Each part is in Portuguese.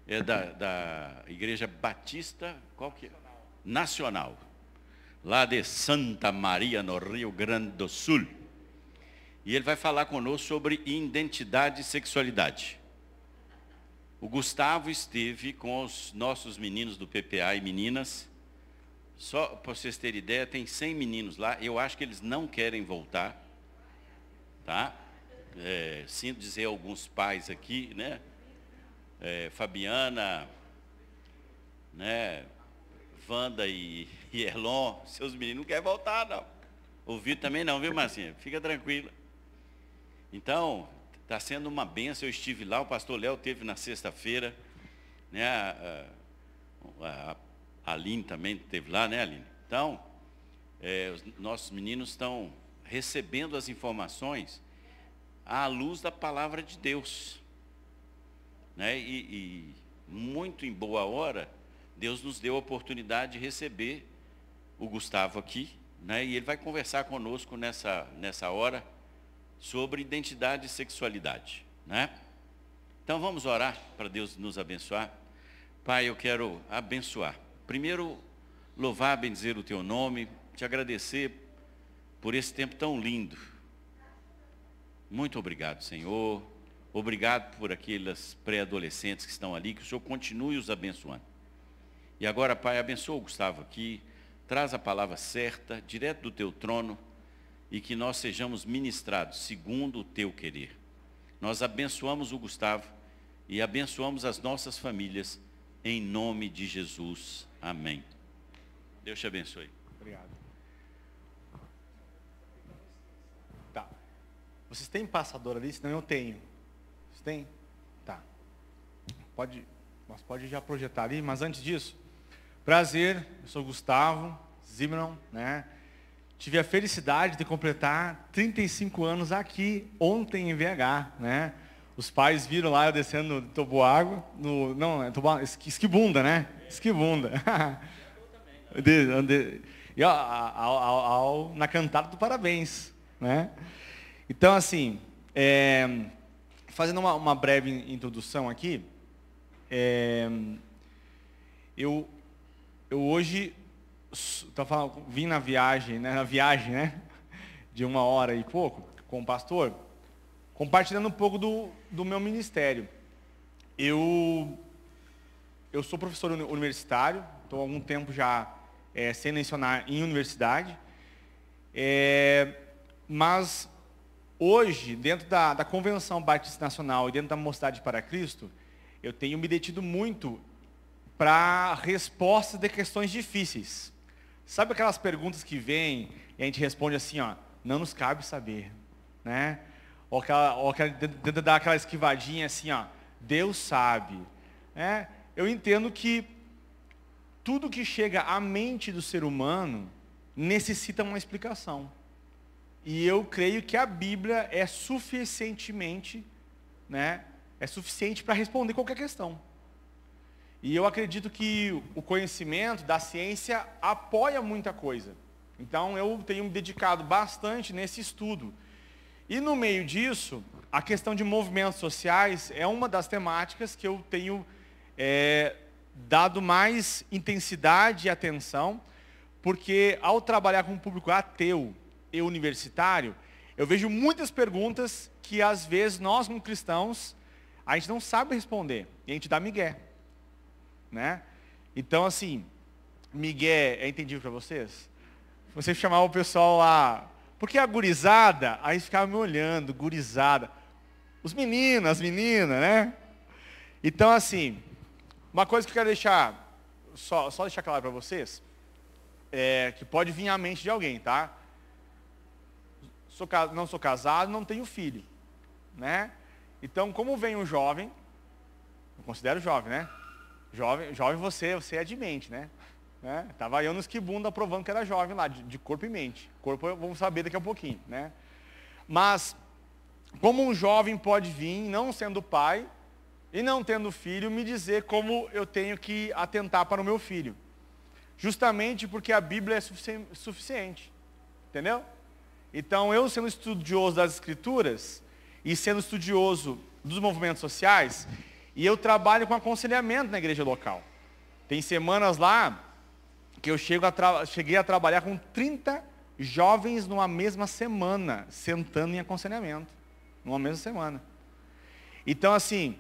é da Igreja Batista, qual que é? Nacional, lá de Santa Maria, no Rio Grande do Sul. E ele vai falar conosco sobre identidade e sexualidade. O Gustavo esteve com os nossos meninos do PPA e meninas. Só para vocês terem ideia, tem 100 meninos lá. Eu acho que eles não querem voltar. Tá? Sinto dizer alguns pais aqui, né? Fabiana, né? Wanda e Erlon, seus meninos não querem voltar, não. O Vitor também não, viu, Marcinha? Fica tranquila. Então, está sendo uma benção. Eu estive lá, o pastor Léo esteve na sexta-feira, né? A Aline também esteve lá, né, Aline? Então, os nossos meninos estão recebendo as informações à luz da palavra de Deus, né? E muito em boa hora, Deus nos deu a oportunidade de receber o Gustavo aqui, né? E ele vai conversar conosco nessa hora sobre identidade e sexualidade, né? Então vamos orar para Deus nos abençoar. Pai, eu quero abençoar. Primeiro, louvar, bendizer o teu nome, te agradecer por esse tempo tão lindo. Muito obrigado, Senhor. Obrigado por aquelas pré-adolescentes que estão ali, que o Senhor continue os abençoando. E agora, Pai, abençoa o Gustavo aqui, traz a palavra certa, direto do teu trono, e que nós sejamos ministrados segundo o teu querer. Nós abençoamos o Gustavo e abençoamos as nossas famílias, em nome de Jesus. Amém. Deus te abençoe. Obrigado. Tá. Vocês têm passador ali? Senão eu tenho. Vocês têm? Tá. Pode já projetar ali, mas antes disso, prazer, eu sou Gustavo Zimmermann, né? Tive a felicidade de completar 35 anos aqui, ontem em VH, né? Os pais viram lá eu descendo no toboágua, esquibunda, né? Esquibunda. E na cantada do parabéns, né? Então, assim, fazendo uma breve introdução aqui, eu hoje vim na viagem, né, de 1 hora e pouco, com o pastor, compartilhando um pouco do meu ministério. Eu sou professor universitário, estou há algum tempo já sem lecionar em universidade, mas hoje, dentro da Convenção Batista Nacional e dentro da Mocidade para Cristo, eu tenho me detido muito para respostas de questões difíceis. Sabe aquelas perguntas que vêm e a gente responde assim, ó, não nos cabe saber, né? Ou tenta dar aquela esquivadinha assim, ó, Deus sabe, né? Eu entendo que tudo que chega à mente do ser humano necessita uma explicação. E eu creio que a Bíblia é suficientemente, né? É suficiente para responder qualquer questão. E eu acredito que o conhecimento da ciência apoia muita coisa. Então eu tenho me dedicado bastante nesse estudo. E no meio disso, a questão de movimentos sociais é uma das temáticas que eu tenho dado mais intensidade e atenção, porque ao trabalhar com um público ateu e universitário, eu vejo muitas perguntas que às vezes nós como cristãos, a gente não sabe responder, e a gente dá migué. Né? Então, assim, migué é entendível para vocês? Você chamava o pessoal lá, porque a gurizada, aí ficava me olhando, gurizada. Os meninos, as meninas, né? Então, assim, uma coisa que eu quero deixar, só deixar claro para vocês, que pode vir à mente de alguém, tá? Não sou casado, não tenho filho, né? Então, como vem um jovem, eu considero jovem, né? Jovem você é de mente, né? Tava eu no esquibunda provando que era jovem lá, de corpo e mente. Corpo vamos saber daqui a pouquinho, né? Mas, como um jovem pode vir, não sendo pai, e não tendo filho, me dizer como eu tenho que atentar para o meu filho. Justamente porque a Bíblia é suficiente. Entendeu? Então, eu sendo estudioso das Escrituras, e sendo estudioso dos movimentos sociais, E eu trabalho com aconselhamento na igreja local. Tem semanas lá que eu cheguei a trabalhar com 30 jovens numa mesma semana, sentando em aconselhamento. Numa mesma semana. Então, assim,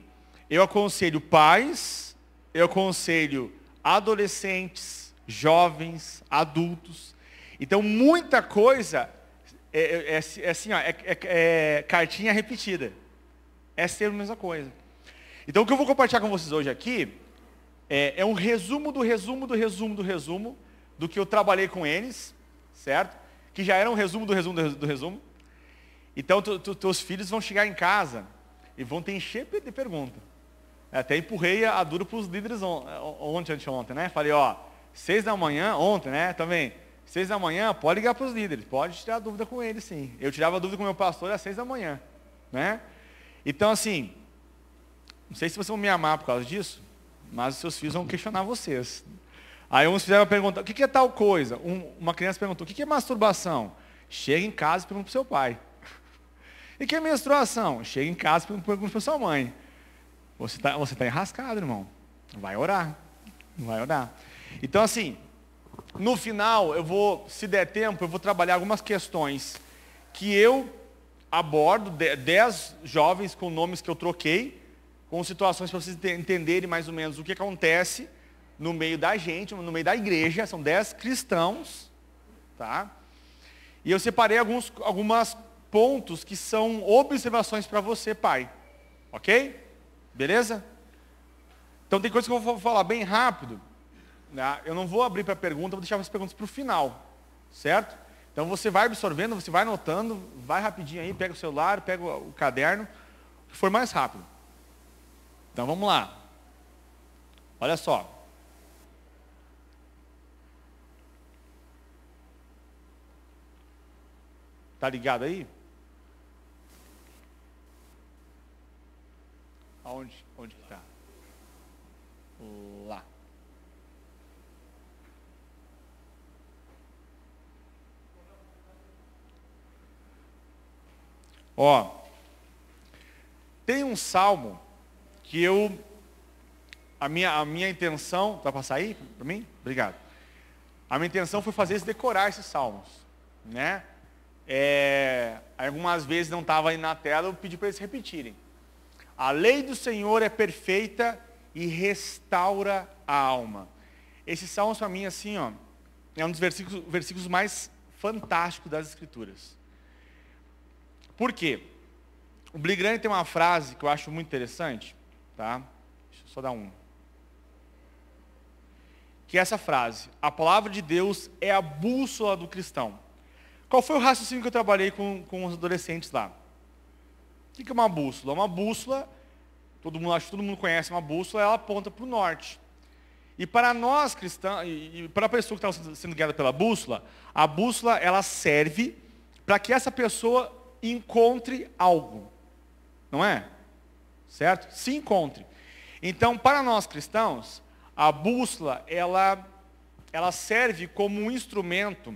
eu aconselho pais, eu aconselho adolescentes, jovens, adultos. Então, muita coisa assim, ó, cartinha repetida. É sempre a mesma coisa. Então, o que eu vou compartilhar com vocês hoje aqui é um resumo do resumo do que eu trabalhei com eles, certo? Que já era um resumo do resumo. Então, teus filhos vão chegar em casa e vão te encher de perguntas. Até empurrei a dura para os líderes anteontem, né? Falei, 6 da manhã, ontem, né? Também, 6 da manhã, pode ligar para os líderes, pode tirar dúvida com eles, sim. Eu tirava dúvida com o meu pastor às 6 da manhã, né? Então, assim, não sei se vocês vão me amar por causa disso, mas os seus filhos vão questionar vocês. Aí uns fizeram a pergunta, o que é tal coisa? Uma criança perguntou, o que é masturbação? Chega em casa e pergunta para o seu pai. E o que é menstruação? Chega em casa e pergunta para sua mãe. Você tá enrascado, irmão. Vai orar. Então, assim, no final, se der tempo, eu vou trabalhar algumas questões que eu abordo, 10 jovens com nomes que eu troquei, com situações para vocês entenderem mais ou menos o que acontece no meio da gente, no meio da igreja. São 10 cristãos, tá? E eu separei alguns pontos que são observações para você, pai. Ok? Beleza? Então tem coisas que eu vou falar bem rápido. Né? Eu não vou abrir para pergunta, vou deixar as perguntas para o final. Certo? Então você vai absorvendo, você vai anotando, vai rapidinho aí, pega o celular, pega o caderno, o que for mais rápido. Então vamos lá. Olha só. Tá ligado aí? Onde que tá? Lá. Tem um salmo que a minha intenção, vai passar aí para mim? Obrigado. A minha intenção foi fazer decorar esses salmos, né? Algumas vezes não estava aí na tela, eu pedi para eles repetirem. A lei do Senhor é perfeita e restaura a alma. Esse salmo para mim, assim, é um dos versículos mais fantásticos das Escrituras. Por quê? O Billy Graham tem uma frase que eu acho muito interessante, tá? Deixa eu só dar um. Que é essa frase: a palavra de Deus é a bússola do cristão. Qual foi o raciocínio que eu trabalhei com os adolescentes lá? O que é uma bússola? Uma bússola, acho que todo mundo conhece uma bússola, ela aponta para o norte. E para nós cristãos, e para a pessoa que está sendo guiada pela bússola, a bússola ela serve para que essa pessoa encontre algo. Não é? Certo? Se encontre. Então, para nós cristãos, a bússola, ela serve como um instrumento,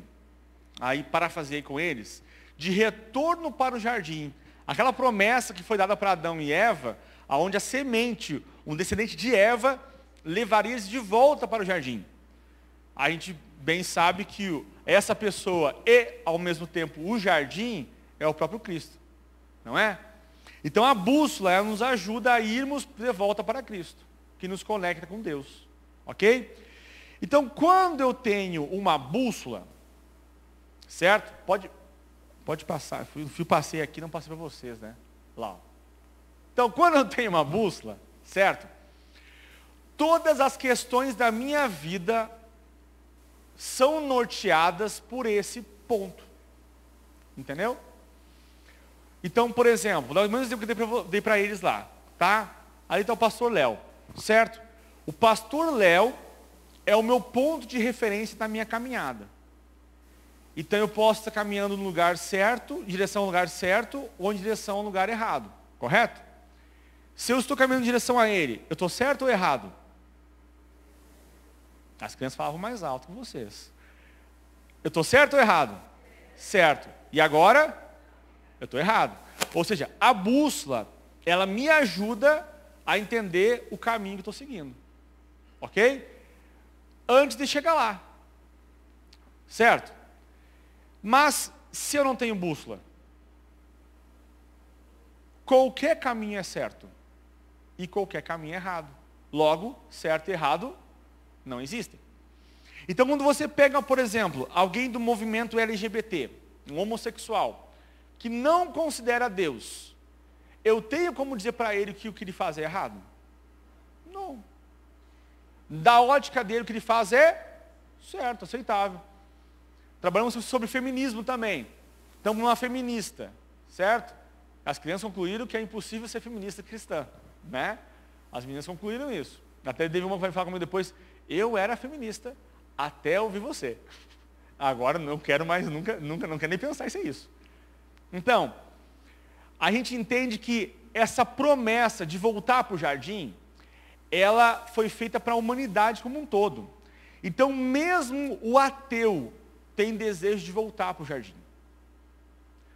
aí parafraseei com eles, de retorno para o jardim. Aquela promessa que foi dada para Adão e Eva, onde a semente, um descendente de Eva, levaria eles de volta para o jardim. A gente bem sabe que essa pessoa e, ao mesmo tempo, o jardim é o próprio Cristo. Não é? Então a bússola, ela nos ajuda a irmos de volta para Cristo, que nos conecta com Deus. Ok? Então, quando eu tenho uma bússola, certo? Pode passar. Eu passei aqui, não passei para vocês, né? Lá. Então, quando eu tenho uma bússola, certo? Todas as questões da minha vida são norteadas por esse ponto. Entendeu? Então, por exemplo, o mesmo exemplo que eu dei para eles lá, tá? Ali está o pastor Léo, certo? O pastor Léo é o meu ponto de referência na minha caminhada. Então eu posso estar caminhando no lugar certo, em direção ao lugar certo, ou em direção ao lugar errado. Correto? Se eu estou caminhando em direção a ele, eu estou certo ou errado? As crianças falavam mais alto que vocês. Eu estou certo ou errado? Certo. E agora? Eu estou errado. Ou seja, a bússola, ela me ajuda a entender o caminho que estou seguindo. Ok? Antes de chegar lá. Certo? Mas, se eu não tenho bússola, qualquer caminho é certo. E qualquer caminho é errado. Logo, certo e errado não existem. Então, quando você pega, por exemplo, alguém do movimento LGBT, um homossexual, que não considera Deus, eu tenho como dizer para ele que o que ele faz é errado? Não. Da ótica dele, o que ele faz é certo, aceitável. Trabalhamos sobre feminismo também. Então, uma feminista, certo? As crianças concluíram que é impossível ser feminista cristã, né? As meninas concluíram isso. Até teve uma que vai falar comigo depois, eu era feminista até ouvir você. Agora não quero mais, nunca, não quero nem pensar em ser isso. Então, a gente entende que essa promessa de voltar para o jardim, ela foi feita para a humanidade como um todo. Então, mesmo o ateu tem desejo de voltar para o jardim.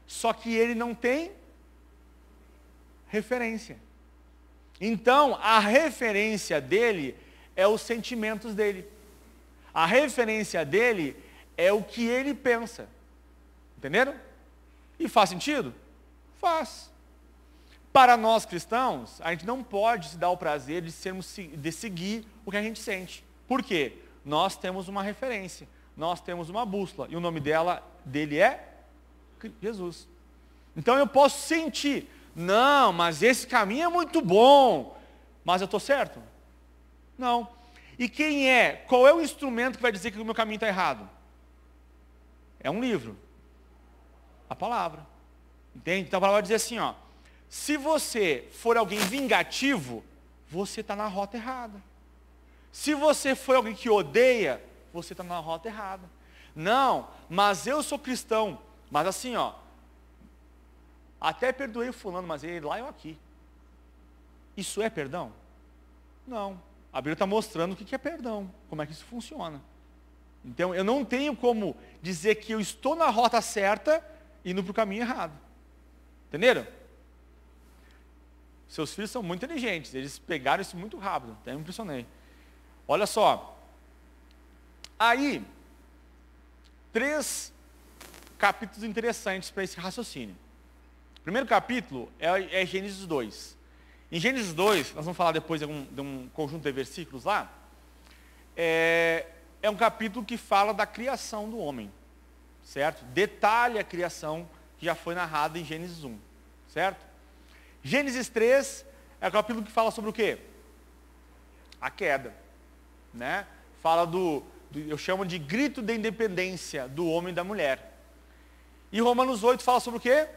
Só que ele não tem referência. Então, a referência dele é os sentimentos dele. A referência dele é o que ele pensa. Entenderam? E faz sentido? Faz. Para nós cristãos, a gente não pode se dar o prazer de seguir o que a gente sente. Por quê? Nós temos uma referência. Nós temos uma bússola. E o nome dele é Jesus. Então eu posso sentir, não, mas esse caminho é muito bom. Mas eu estou certo? Não. E qual é o instrumento que vai dizer que o meu caminho está errado? É um livro. A palavra. Entende? Então a palavra vai dizer assim, ó. Se você for alguém vingativo, você está na rota errada. Se você for alguém que odeia, você está na rota errada. Não, mas eu sou cristão. Mas assim, ó. Até perdoei o fulano, mas ele lá eu aqui. Isso é perdão? Não. A Bíblia está mostrando o que é perdão. Como é que isso funciona. Então, eu não tenho como dizer que eu estou na rota certa indo para o caminho errado. Entenderam? Seus filhos são muito inteligentes. Eles pegaram isso muito rápido. Até me impressionei. Olha só. Aí, 3 capítulos interessantes para esse raciocínio. O primeiro capítulo é Gênesis 2. Em Gênesis 2, nós vamos falar depois de um conjunto de versículos lá, é um capítulo que fala da criação do homem, certo? Detalha a criação que já foi narrada em Gênesis 1, certo? Gênesis 3 é o capítulo que fala sobre o quê? A queda, né? Fala eu chamo de grito de independência do homem e da mulher. E Romanos 8 fala sobre o quê?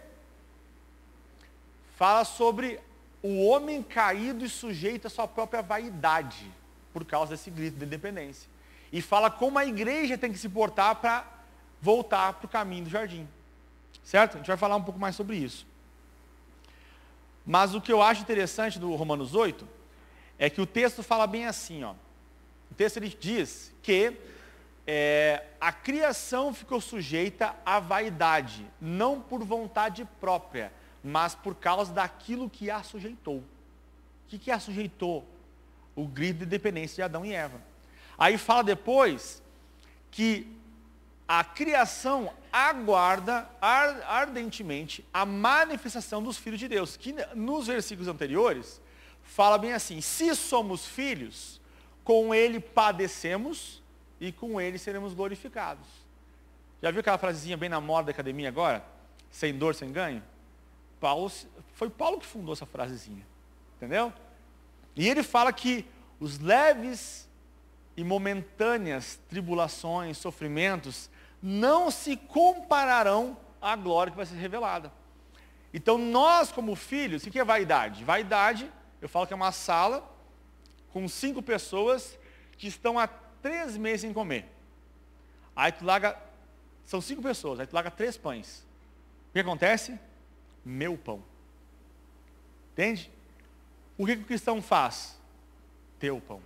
Fala sobre o homem caído e sujeito à sua própria vaidade, por causa desse grito de independência. E fala como a igreja tem que se portar para voltar para o caminho do jardim. Certo? A gente vai falar um pouco mais sobre isso. Mas o que eu acho interessante do Romanos 8, é que o texto fala bem assim, ó. O texto ele diz que a criação ficou sujeita à vaidade, não por vontade própria, mas por causa daquilo que a sujeitou. O que a sujeitou? O grito de dependência de Adão e Eva. Aí fala depois que a criação aguarda ardentemente a manifestação dos filhos de Deus, que nos versículos anteriores fala bem assim, se somos filhos, com ele padecemos e com ele seremos glorificados. Já viu aquela frasezinha bem na moda da academia agora? Sem dor, sem ganho? Foi Paulo que fundou essa frasezinha, entendeu? E ele fala que os leves e momentâneas tribulações, sofrimentos, não se compararão à glória que vai ser revelada. Então nós como filhos, o que é vaidade? Vaidade, eu falo que é uma sala com 5 pessoas que estão há 3 meses sem comer. Aí tu larga, são 5 pessoas, aí tu larga 3 pães. O que acontece? Meu pão. Entende? O que o cristão faz? Teu pão.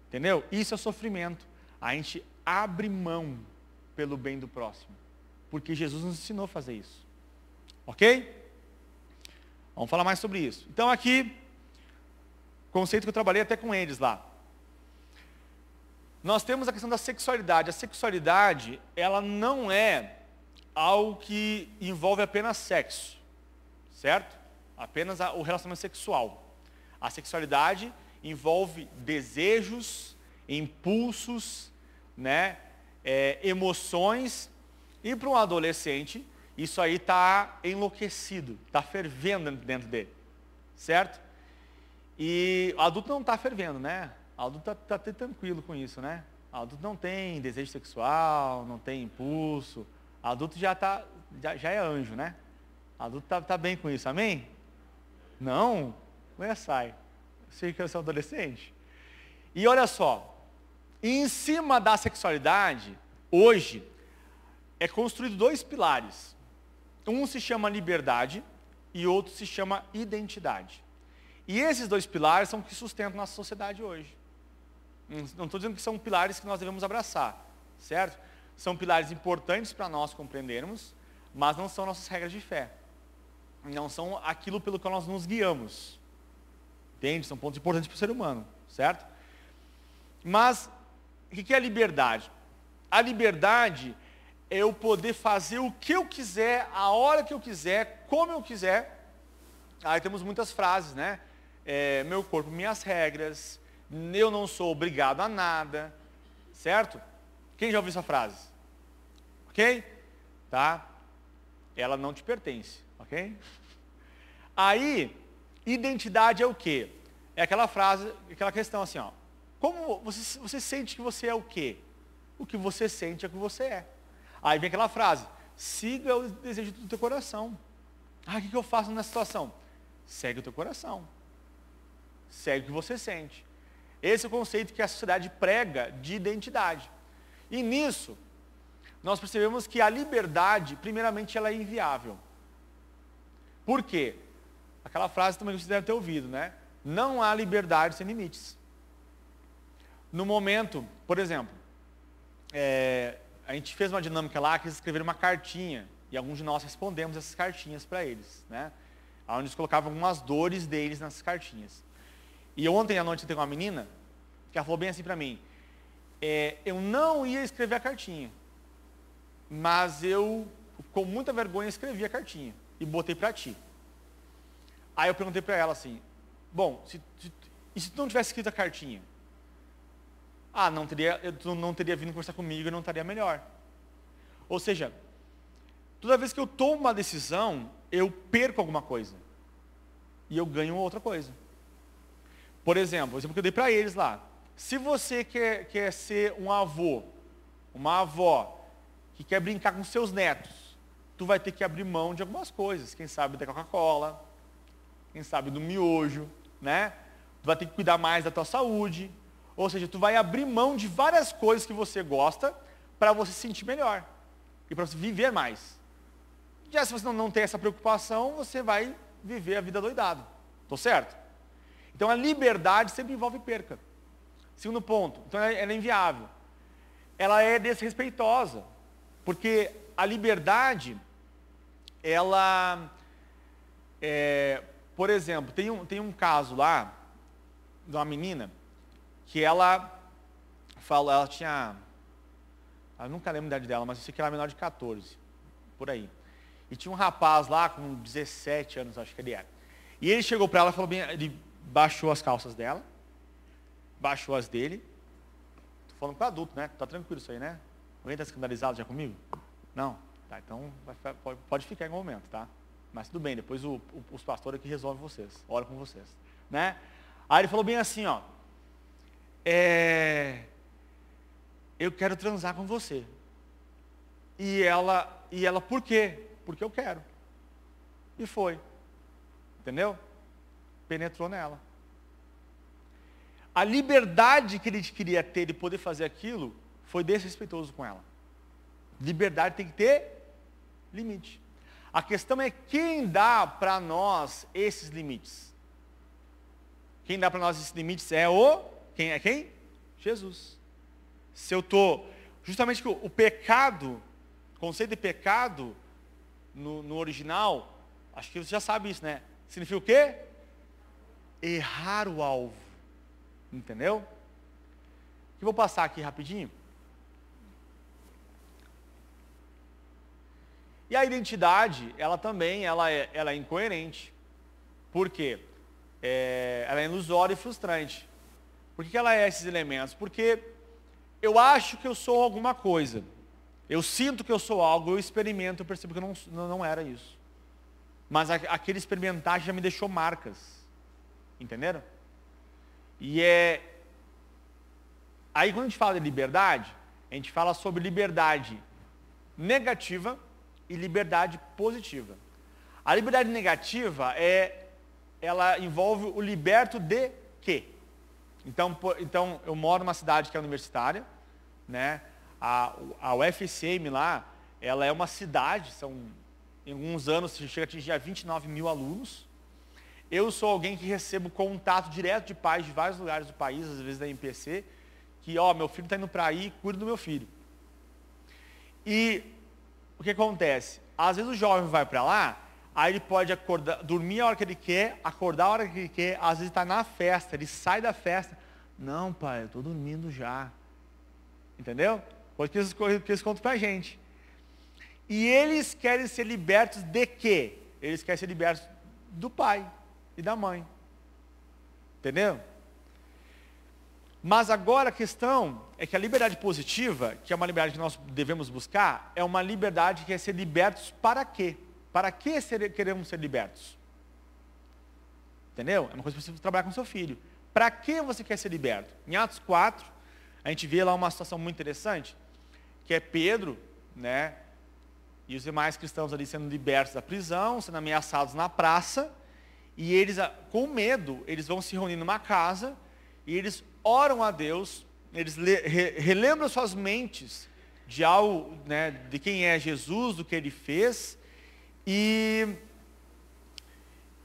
Entendeu? Isso é sofrimento. A gente abre mão pelo bem do próximo. Porque Jesus nos ensinou a fazer isso. Ok? Vamos falar mais sobre isso. Então aqui, conceito que eu trabalhei até com eles lá. Nós temos a questão da sexualidade. A sexualidade, ela não é algo que envolve apenas sexo, certo? Apenas o relacionamento sexual. A sexualidade envolve desejos, impulsos, né, emoções, e para um adolescente, isso aí está enlouquecido, está fervendo dentro dele, certo? E o adulto não está fervendo, né? O adulto está tranquilo com isso, né? O adulto não tem desejo sexual, não tem impulso, o adulto já é anjo, né? O adulto está bem com isso, amém? Não? Sai. Sei que eu sou adolescente. E olha só, em cima da sexualidade, hoje, é construído 2 pilares. Um se chama liberdade e outro se chama identidade. E esses 2 pilares são que sustentam nossa sociedade hoje. Não estou dizendo que são pilares que nós devemos abraçar, certo? São pilares importantes para nós compreendermos, mas não são nossas regras de fé. Não são aquilo pelo que nós nos guiamos. Entende? São pontos importantes para o ser humano, certo? Mas, o que é a liberdade? A liberdade é eu poder fazer o que eu quiser, a hora que eu quiser, como eu quiser. Aí temos muitas frases, né? Meu corpo, minhas regras, eu não sou obrigado a nada, certo? Quem já ouviu essa frase? Ok? Tá? Ela não te pertence, ok? Aí, identidade é o quê? É aquela frase, aquela questão assim, ó. Como você sente que você é o quê? O que você sente é o que você é. Aí vem aquela frase, siga o desejo do teu coração. O que eu faço nessa situação? Segue o teu coração. Segue o que você sente. Esse é o conceito que a sociedade prega de identidade. E nisso, nós percebemos que a liberdade, primeiramente, ela é inviável. Por quê? Aquela frase também que você deve ter ouvido, né? Não há liberdade sem limites. No momento, por exemplo, a gente fez uma dinâmica lá que eles escreveram uma cartinha, e alguns de nós respondemos essas cartinhas para eles, né? Onde eles colocavam algumas dores deles nessas cartinhas. E ontem à noite eu tenho uma menina, que ela falou bem assim para mim, eu não ia escrever a cartinha, mas eu, com muita vergonha, escrevi a cartinha, e botei para ti. Aí eu perguntei para ela assim, bom, e se tu não tivesse escrito a cartinha? Tu não teria vindo conversar comigo e não estaria melhor. Ou seja, toda vez que eu tomo uma decisão, eu perco alguma coisa. E eu ganho outra coisa. Por exemplo, o exemplo que eu dei para eles lá. Se você quer ser um avô, uma avó, que quer brincar com seus netos, tu vai ter que abrir mão de algumas coisas. Quem sabe da Coca-Cola, quem sabe do miojo, né? Tu vai ter que cuidar mais da tua saúde. Ou seja, tu vai abrir mão de várias coisas que você gosta para você se sentir melhor. E para você viver mais. Já se você não tem essa preocupação, você vai viver a vida doidado. Estou certo? Então a liberdade sempre envolve perca. Segundo ponto, então ela é inviável. Ela é desrespeitosa. Porque a liberdade, ela, por exemplo, tem um caso lá, de uma menina, que ela tinha, eu nunca lembro a idade dela, mas eu sei que ela era menor de 14, por aí. E tinha um rapaz lá com 17 anos, acho que ele era. E ele chegou para ela e falou bem, ele baixou as calças dela, baixou as dele. Tô falando com adulto, né? Tá tranquilo isso aí, né? Alguém está escandalizado já comigo? Não? Tá, então pode ficar em algum momento, tá? Mas tudo bem, depois os pastores aqui resolvem vocês, oram com vocês, né? Aí ele falou bem assim, ó. Eu quero transar com você. E ela, por quê? Porque eu quero. E foi. Entendeu? Penetrou nela. A liberdade que ele queria ter de poder fazer aquilo, foi desrespeitoso com ela. Liberdade tem que ter limite. A questão é quem dá para nós esses limites. Quem dá para nós esses limites quem é quem? Jesus. Se eu estou... Justamente que o pecado, o conceito de pecado, no original, acho que você já sabe isso, né? significa o quê? Errar o alvo. Entendeu? Eu vou passar aqui rapidinho. E a identidade, ela também ela é incoerente. Por quê? Ela é ilusória e frustrante. Por que ela é esses elementos? Porque eu acho que eu sou alguma coisa. Eu sinto que eu sou algo, eu experimento, eu percebo que eu não era isso. Mas aquele experimentar já me deixou marcas. Entenderam? E aí quando a gente fala de liberdade, a gente fala sobre liberdade negativa e liberdade positiva. A liberdade negativa ela envolve o liberto de quê? Então eu moro numa cidade que é universitária, né? A UFSM lá, ela é uma cidade, em alguns anos chega a atingir 29 mil alunos. Eu sou alguém que recebo contato direto de pais de vários lugares do país, às vezes da MPC, que, meu filho está indo para aí, cuida do meu filho. E o que acontece? Às vezes o jovem vai para lá, aí ele pode dormir a hora que ele quer, acordar a hora que ele quer, às vezes está na festa, ele sai da festa. Não, pai, eu estou dormindo já. Entendeu? Porque eles contam para a gente. E eles querem ser libertos de quê? Eles querem ser libertos do pai e da mãe. Entendeu? Mas agora a questão é que a liberdade positiva, que é uma liberdade que nós devemos buscar, é uma liberdade que é ser libertos para quê? Para que queremos ser libertos? Entendeu? É uma coisa que você precisa trabalhar com seu filho. Para que você quer ser liberto? Em Atos 4, a gente vê lá uma situação muito interessante, que é Pedro, né, e os demais cristãos ali sendo libertos da prisão, sendo ameaçados na praça, e eles, com medo, eles vão se reunir numa casa, e eles oram a Deus, eles relembram suas mentes de algo, né, de quem é Jesus, do que ele fez, e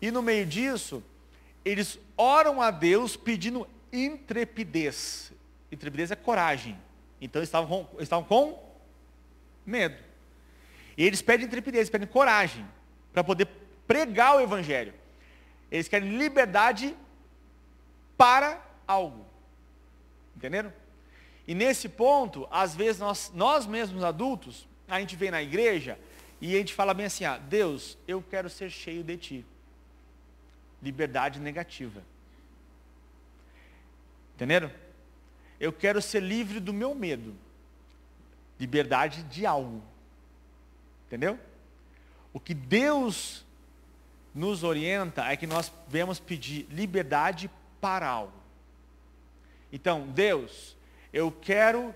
no meio disso, eles oram a Deus pedindo intrepidez. Intrepidez é coragem. Então eles estavam com medo. E eles pedem intrepidez, pedem coragem para poder pregar o evangelho. Eles querem liberdade para algo. Entenderam? E nesse ponto, às vezes nós mesmos adultos, a gente vem na igreja e a gente fala bem assim, Deus, eu quero ser cheio de ti. Liberdade negativa. Entenderam? Eu quero ser livre do meu medo. Liberdade de algo. Entendeu? O que Deus nos orienta é que nós devemos pedir liberdade para algo. Então, Deus, eu quero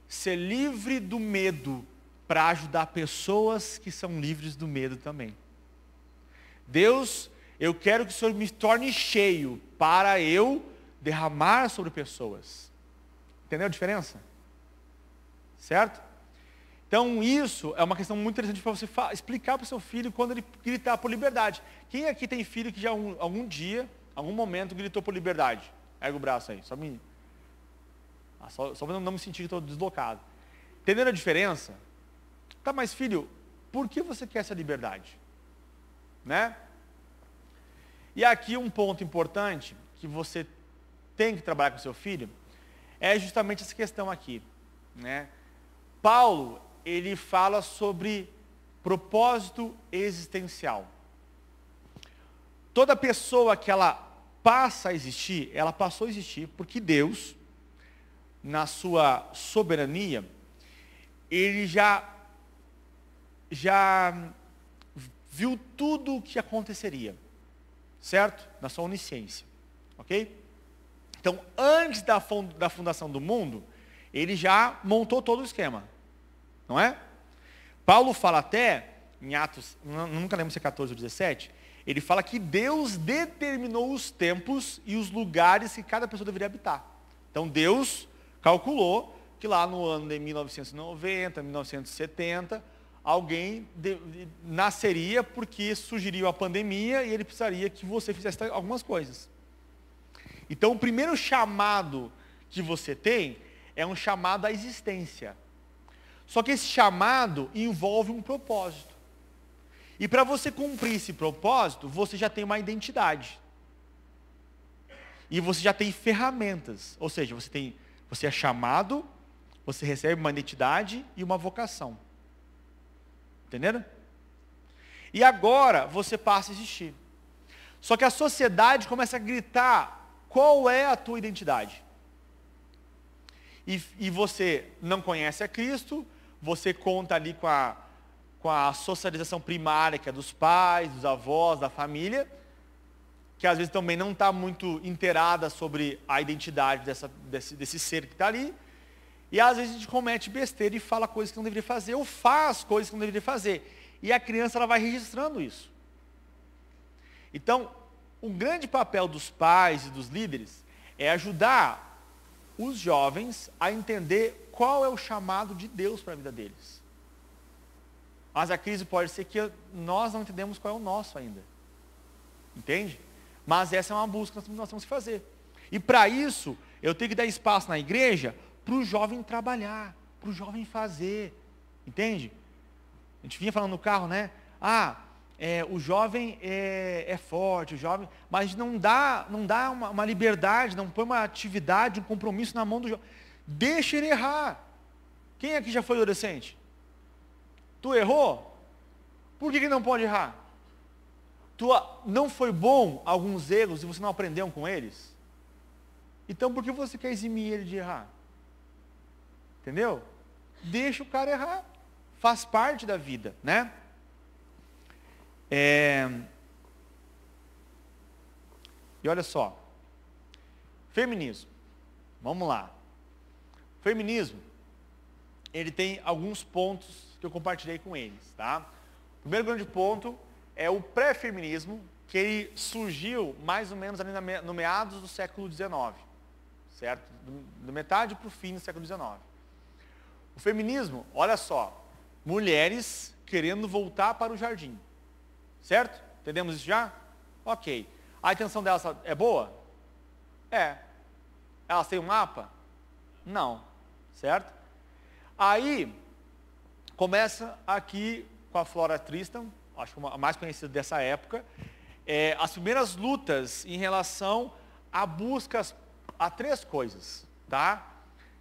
ser livre do medo para ajudar pessoas que são livres do medo também. Deus, eu quero que o Senhor me torne cheio para eu derramar sobre pessoas. Entendeu a diferença? Certo? Então isso é uma questão muito interessante para você explicar para o seu filho quando ele gritar por liberdade. Quem aqui tem filho que já algum dia, algum momento gritou por liberdade? Erga o braço aí, só para não me sentir todo deslocado. Entendendo a diferença? Tá, mas filho, por que você quer essa liberdade? Né? E aqui um ponto importante que você tem que trabalhar com seu filho é justamente essa questão aqui, né? Paulo, ele fala sobre propósito existencial. Toda pessoa que ela passa a existir, ela passou a existir porque Deus, na sua soberania, ele já viu tudo o que aconteceria, certo? Na sua onisciência, ok? Então, antes da fundação do mundo, ele já montou todo o esquema, não é? Paulo fala até, em Atos, nunca lembro se é 14 ou 17, ele fala que Deus determinou os tempos e os lugares que cada pessoa deveria habitar. Então, Deus calculou que lá no ano de 1990, 1970, alguém nasceria porque surgiria uma pandemia e ele precisaria que você fizesse algumas coisas. Então, o primeiro chamado que você tem é um chamado à existência. Só que esse chamado envolve um propósito. E para você cumprir esse propósito, você já tem uma identidade. E você já tem ferramentas. Ou seja, você é chamado, você recebe uma identidade e uma vocação. Entenderam? E agora você passa a existir. Só que a sociedade começa a gritar: qual é a tua identidade? E você não conhece a Cristo, você conta ali com a socialização primária, que é dos pais, dos avós, da família, que às vezes também não está muito inteirada sobre a identidade desse ser que está ali, e às vezes a gente comete besteira e fala coisas que não deveria fazer, ou faz coisas que não deveria fazer, e a criança ela vai registrando isso. Então, o grande papel dos pais e dos líderes é ajudar os jovens a entender qual é o chamado de Deus para a vida deles. Mas a crise pode ser que nós não entendemos qual é o nosso ainda. Entende? Mas essa é uma busca que nós temos que fazer. E para isso, eu tenho que dar espaço na igreja para o jovem trabalhar, para o jovem fazer. Entende? A gente vinha falando no carro, né? O jovem é forte, o jovem, mas não dá uma liberdade, não põe uma atividade, um compromisso na mão do jovem. Deixa ele errar. Quem aqui já foi adolescente? Tu errou? Por que não pode errar? Não foi bom alguns erros e você não aprendeu com eles? Então por que você quer eximir ele de errar? Entendeu? Deixa o cara errar. Faz parte da vida, né? E olha só, feminismo, vamos lá. Feminismo, ele tem alguns pontos que eu compartilhei com eles, tá? O primeiro grande ponto é o pré-feminismo, que ele surgiu mais ou menos ali no meados do século XIX, certo? Da metade para o fim do século XIX. O feminismo, olha só, mulheres querendo voltar para o jardim. Certo? Entendemos isso já? Ok. A intenção delas é boa? É. Elas têm um mapa? Não. Certo? Aí, começa aqui com a Flora Tristan, acho que a mais conhecida dessa época, as primeiras lutas em relação a buscas a 3 coisas, tá?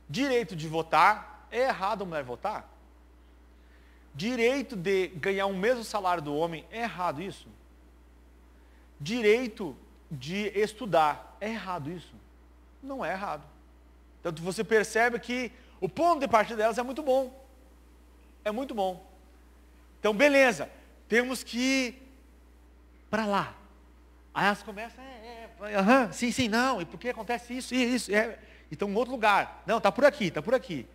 Direito de votar. É errado a mulher votar? Direito de ganhar o mesmo salário do homem, é errado isso? Direito de estudar, é errado isso? Não é errado. Então você percebe que o ponto de partida delas é muito bom. É muito bom. Então beleza, temos que ir para lá. Aí elas começam, sim, não, e por que acontece isso, então em outro lugar. Não, está por aqui.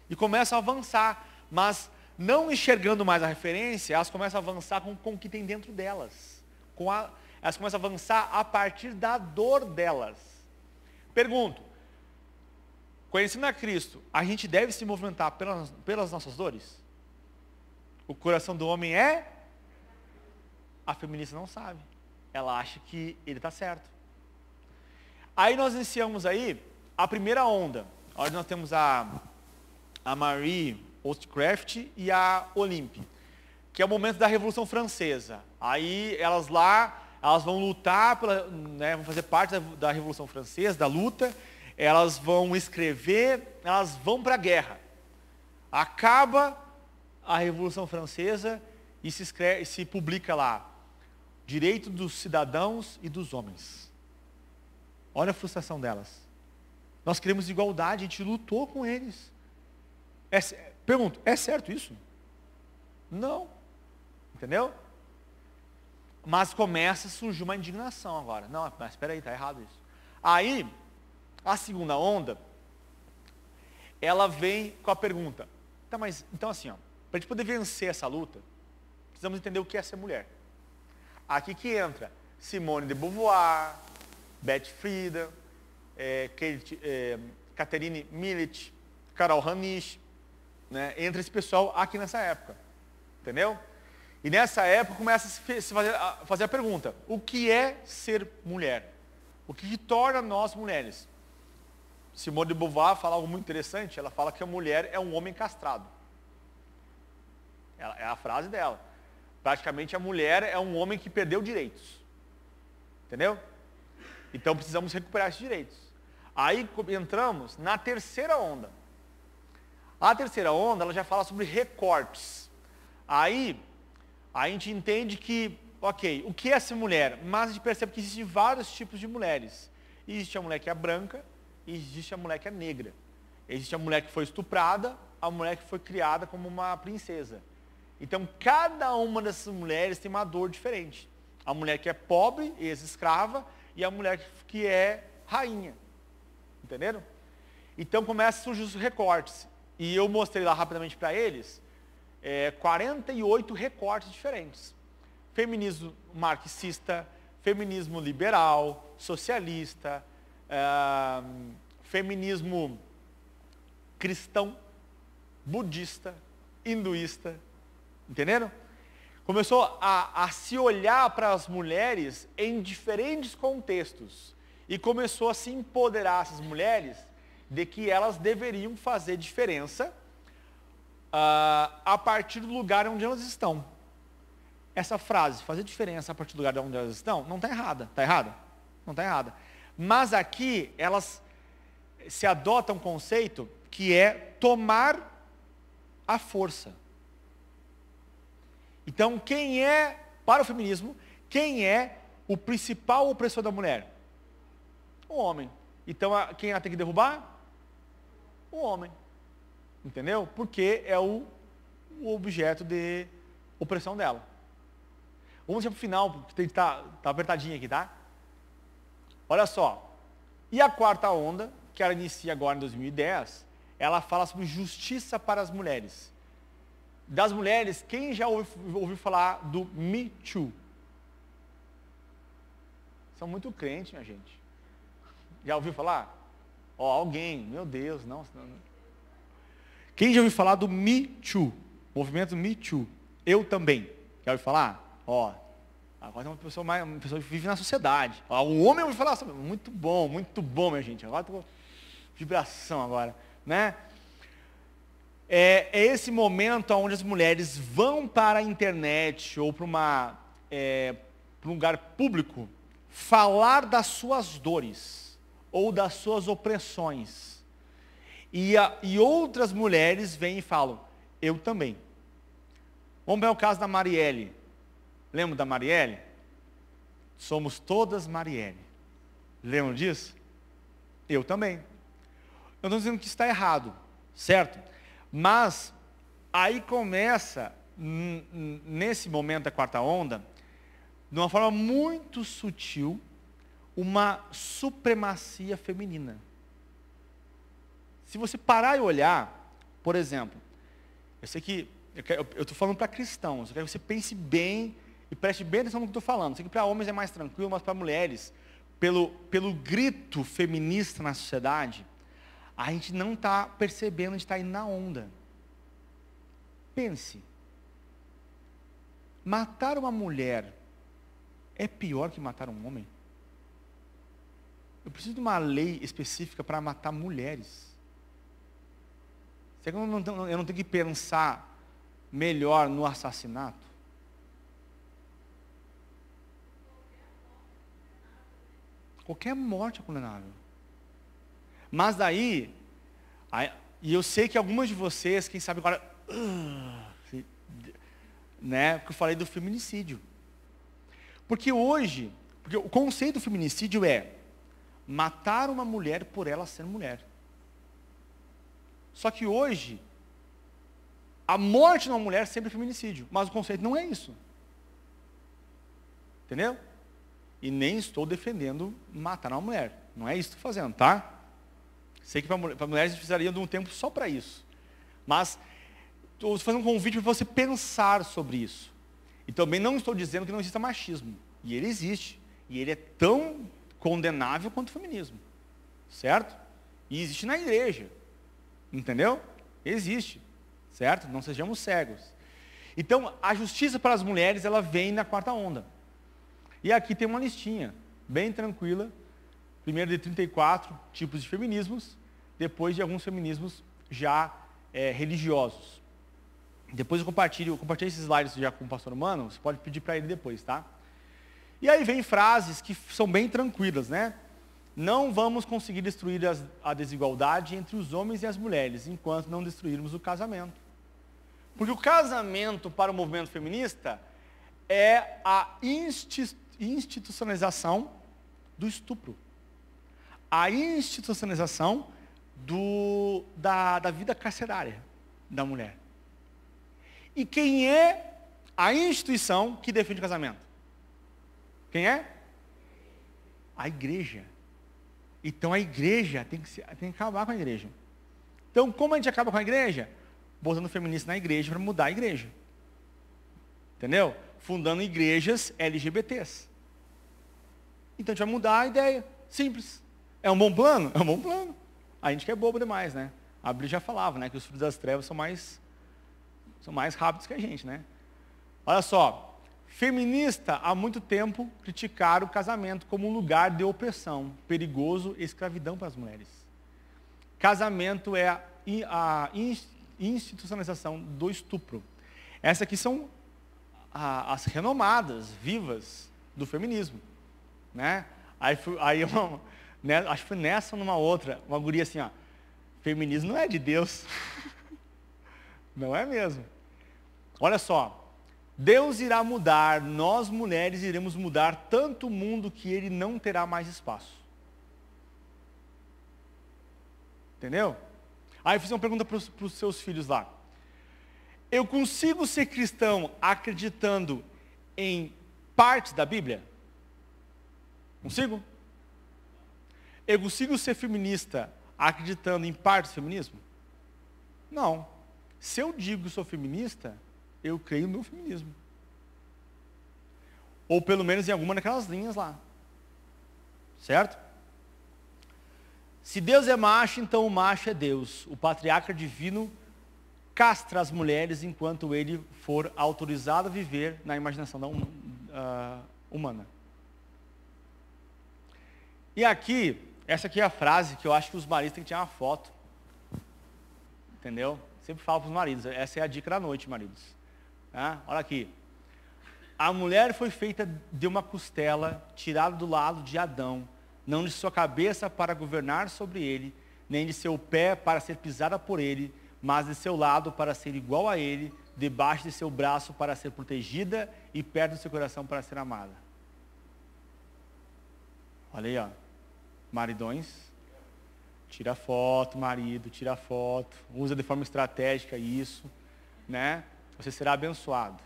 E começam a avançar, mas não enxergando mais a referência, elas começam a avançar com o que tem dentro delas. Elas começam a avançar a partir da dor delas. Pergunto, conhecendo a Cristo, a gente deve se movimentar pelas nossas dores? O coração do homem é? A feminista não sabe. Ela acha que ele está certo. Aí nós iniciamos aí a primeira onda. Onde nós temos a Marie Wollstonecraft e a Olympe, que é o momento da Revolução Francesa. Aí elas vão lutar, vão fazer parte da Revolução Francesa, da luta, elas vão escrever, elas vão para a guerra. Acaba a Revolução Francesa e se publica lá, direito dos cidadãos e dos homens. Olha a frustração delas. Nós queremos igualdade, a gente lutou com eles. Pergunto, é certo isso? Não. Entendeu? Mas começa a surgir uma indignação agora. Não, mas espera aí, está errado isso. Aí, a segunda onda, ela vem com a pergunta. Tá, mas, então assim, para a gente poder vencer essa luta, precisamos entender o que é ser mulher. Aqui que entra Simone de Beauvoir, Betty Friedan, Catherine Millet, Carol Hanisch, né? Entra esse pessoal aqui nessa época. Entendeu? E nessa época começa a se fazer a pergunta: o que é ser mulher? O que torna nós mulheres? Simone de Beauvoir fala algo muito interessante. Ela fala que a mulher é um homem castrado. É a frase dela. Praticamente a mulher é um homem que perdeu direitos. Entendeu? Então precisamos recuperar esses direitos. Aí entramos na terceira onda. A terceira onda, ela já fala sobre recortes. Aí, a gente entende que, ok, o que é essa mulher? Mas a gente percebe que existem vários tipos de mulheres. Existe a mulher que é branca e existe a mulher que é negra. Existe a mulher que foi estuprada, a mulher que foi criada como uma princesa. Então, cada uma dessas mulheres tem uma dor diferente. A mulher que é pobre, ex-escrava, e a mulher que é rainha. Entenderam? Então, começam a surgir os recortes. E eu mostrei lá rapidamente para eles 48 recortes diferentes. Feminismo marxista, feminismo liberal, socialista, feminismo cristão, budista, hinduísta. Entenderam? Começou a se olhar para as mulheres em diferentes contextos. E começou a se empoderar essas mulheres de que elas deveriam fazer diferença a partir do lugar onde elas estão. Essa frase, fazer diferença a partir do lugar onde elas estão, não está errada. Está errada? Não está errada. Mas aqui, elas se adotam um conceito que é tomar a força. Então, quem é, para o feminismo, quem é o principal opressor da mulher? O homem. Então, quem ela tem que derrubar? O homem. Entendeu? Porque é o objeto de opressão dela. Vamos para o final, porque tem que estar apertadinho aqui, tá? Olha só. E a quarta onda, que ela inicia agora em 2010, ela fala sobre justiça para as mulheres. Das mulheres, quem já ouviu falar do Me Too? São muito crentes, minha gente. Já ouviu falar? Alguém, meu Deus, não. Quem já ouviu falar do Me Too? Movimento Me Too. Eu também. Já ouviu falar? Agora é uma pessoa que vive na sociedade. Um homem ouviu falar sobre. Muito bom, minha gente. Agora estou com vibração agora, né? É esse momento onde as mulheres vão para a internet ou para um lugar público falar das suas dores ou das suas opressões. E outras mulheres vêm e falam, eu também. Vamos ver o caso da Marielle. Lembra da Marielle? Somos todas Marielle. Lembram disso? Eu também. Eu não estou dizendo que está errado, certo? Mas aí começa, nesse momento da quarta onda, de uma forma muito sutil, uma supremacia feminina. Se você parar e olhar, por exemplo, eu sei que eu estou falando para cristãos, eu quero que você pense bem e preste bem atenção no que eu estou falando. Eu sei que para homens é mais tranquilo, mas para mulheres, pelo grito feminista na sociedade, a gente não está percebendo, a gente está indo na onda. Pense. Matar uma mulher é pior que matar um homem? Eu preciso de uma lei específica para matar mulheres. Será que eu não tenho que pensar melhor no assassinato? Qualquer morte é condenável. Mas daí, e eu sei que algumas de vocês, quem sabe agora, né, porque eu falei do feminicídio. Porque o conceito do feminicídio é matar uma mulher por ela ser mulher. Só que hoje, a morte de uma mulher sempre é feminicídio, mas o conceito não é isso. Entendeu? E nem estou defendendo matar uma mulher. Não é isso que estou fazendo, tá? Sei que para mulheres precisaria de um tempo só para isso. Mas estou fazendo um convite para você pensar sobre isso. E também não estou dizendo que não exista machismo. E ele existe. E ele é tão condenável quanto o feminismo. Certo? E existe na igreja. Entendeu? Existe. Certo? Não sejamos cegos. Então, a justiça para as mulheres, ela vem na quarta onda. E aqui tem uma listinha, bem tranquila. Primeiro de 34 tipos de feminismos, depois de alguns feminismos já religiosos. Depois eu compartilhei esses slides já com o pastor Mano, você pode pedir para ele depois, tá? E aí vem frases que são bem tranquilas, né? Não vamos conseguir destruir a desigualdade entre os homens e as mulheres, enquanto não destruirmos o casamento. Porque o casamento para o movimento feminista é a institucionalização do estupro. A institucionalização da vida carcerária da mulher. E quem é a instituição que defende o casamento? Quem é? A igreja. Então a igreja tem que acabar com a igreja. Então como a gente acaba com a igreja? Botando feminista na igreja para mudar a igreja. Entendeu? Fundando igrejas LGBTs. Então a gente vai mudar a ideia. Simples. É um bom plano? É um bom plano. A gente que é bobo demais, né? A Bíblia já falava, né? Que os filhos das trevas são mais rápidos que a gente, né? Olha só. Feminista, há muito tempo, criticaram o casamento como um lugar de opressão, perigoso e escravidão para as mulheres. Casamento é a institucionalização do estupro. Essas aqui são as renomadas, vivas, do feminismo. Né? Né, acho que foi nessa ou numa outra, uma guria assim, ó, feminismo não é de Deus. Não é mesmo. Olha só. Deus irá mudar, nós mulheres iremos mudar tanto o mundo que ele não terá mais espaço. Entendeu? Aí eu fiz uma pergunta para os seus filhos lá. Eu consigo ser cristão acreditando em partes da Bíblia? Consigo? Eu consigo ser feminista acreditando em partes do feminismo? Não. Se eu digo que sou feminista, eu creio no feminismo. Ou pelo menos em alguma daquelas linhas lá. Certo? Se Deus é macho, então o macho é Deus. O patriarca divino castra as mulheres enquanto ele for autorizado a viver na imaginação humana. E aqui, essa aqui é a frase que eu acho que os maridos têm que tirar uma foto. Entendeu? Sempre falo para os maridos, essa é a dica da noite, maridos. Olha aqui. A mulher foi feita de uma costela tirada do lado de Adão, não de sua cabeça para governar sobre ele, nem de seu pé para ser pisada por ele, mas de seu lado para ser igual a ele, debaixo de seu braço para ser protegida e perto do seu coração para ser amada. Olha aí, ó. Maridões, tira foto, marido, tira foto, usa de forma estratégica isso, né? Você será abençoado.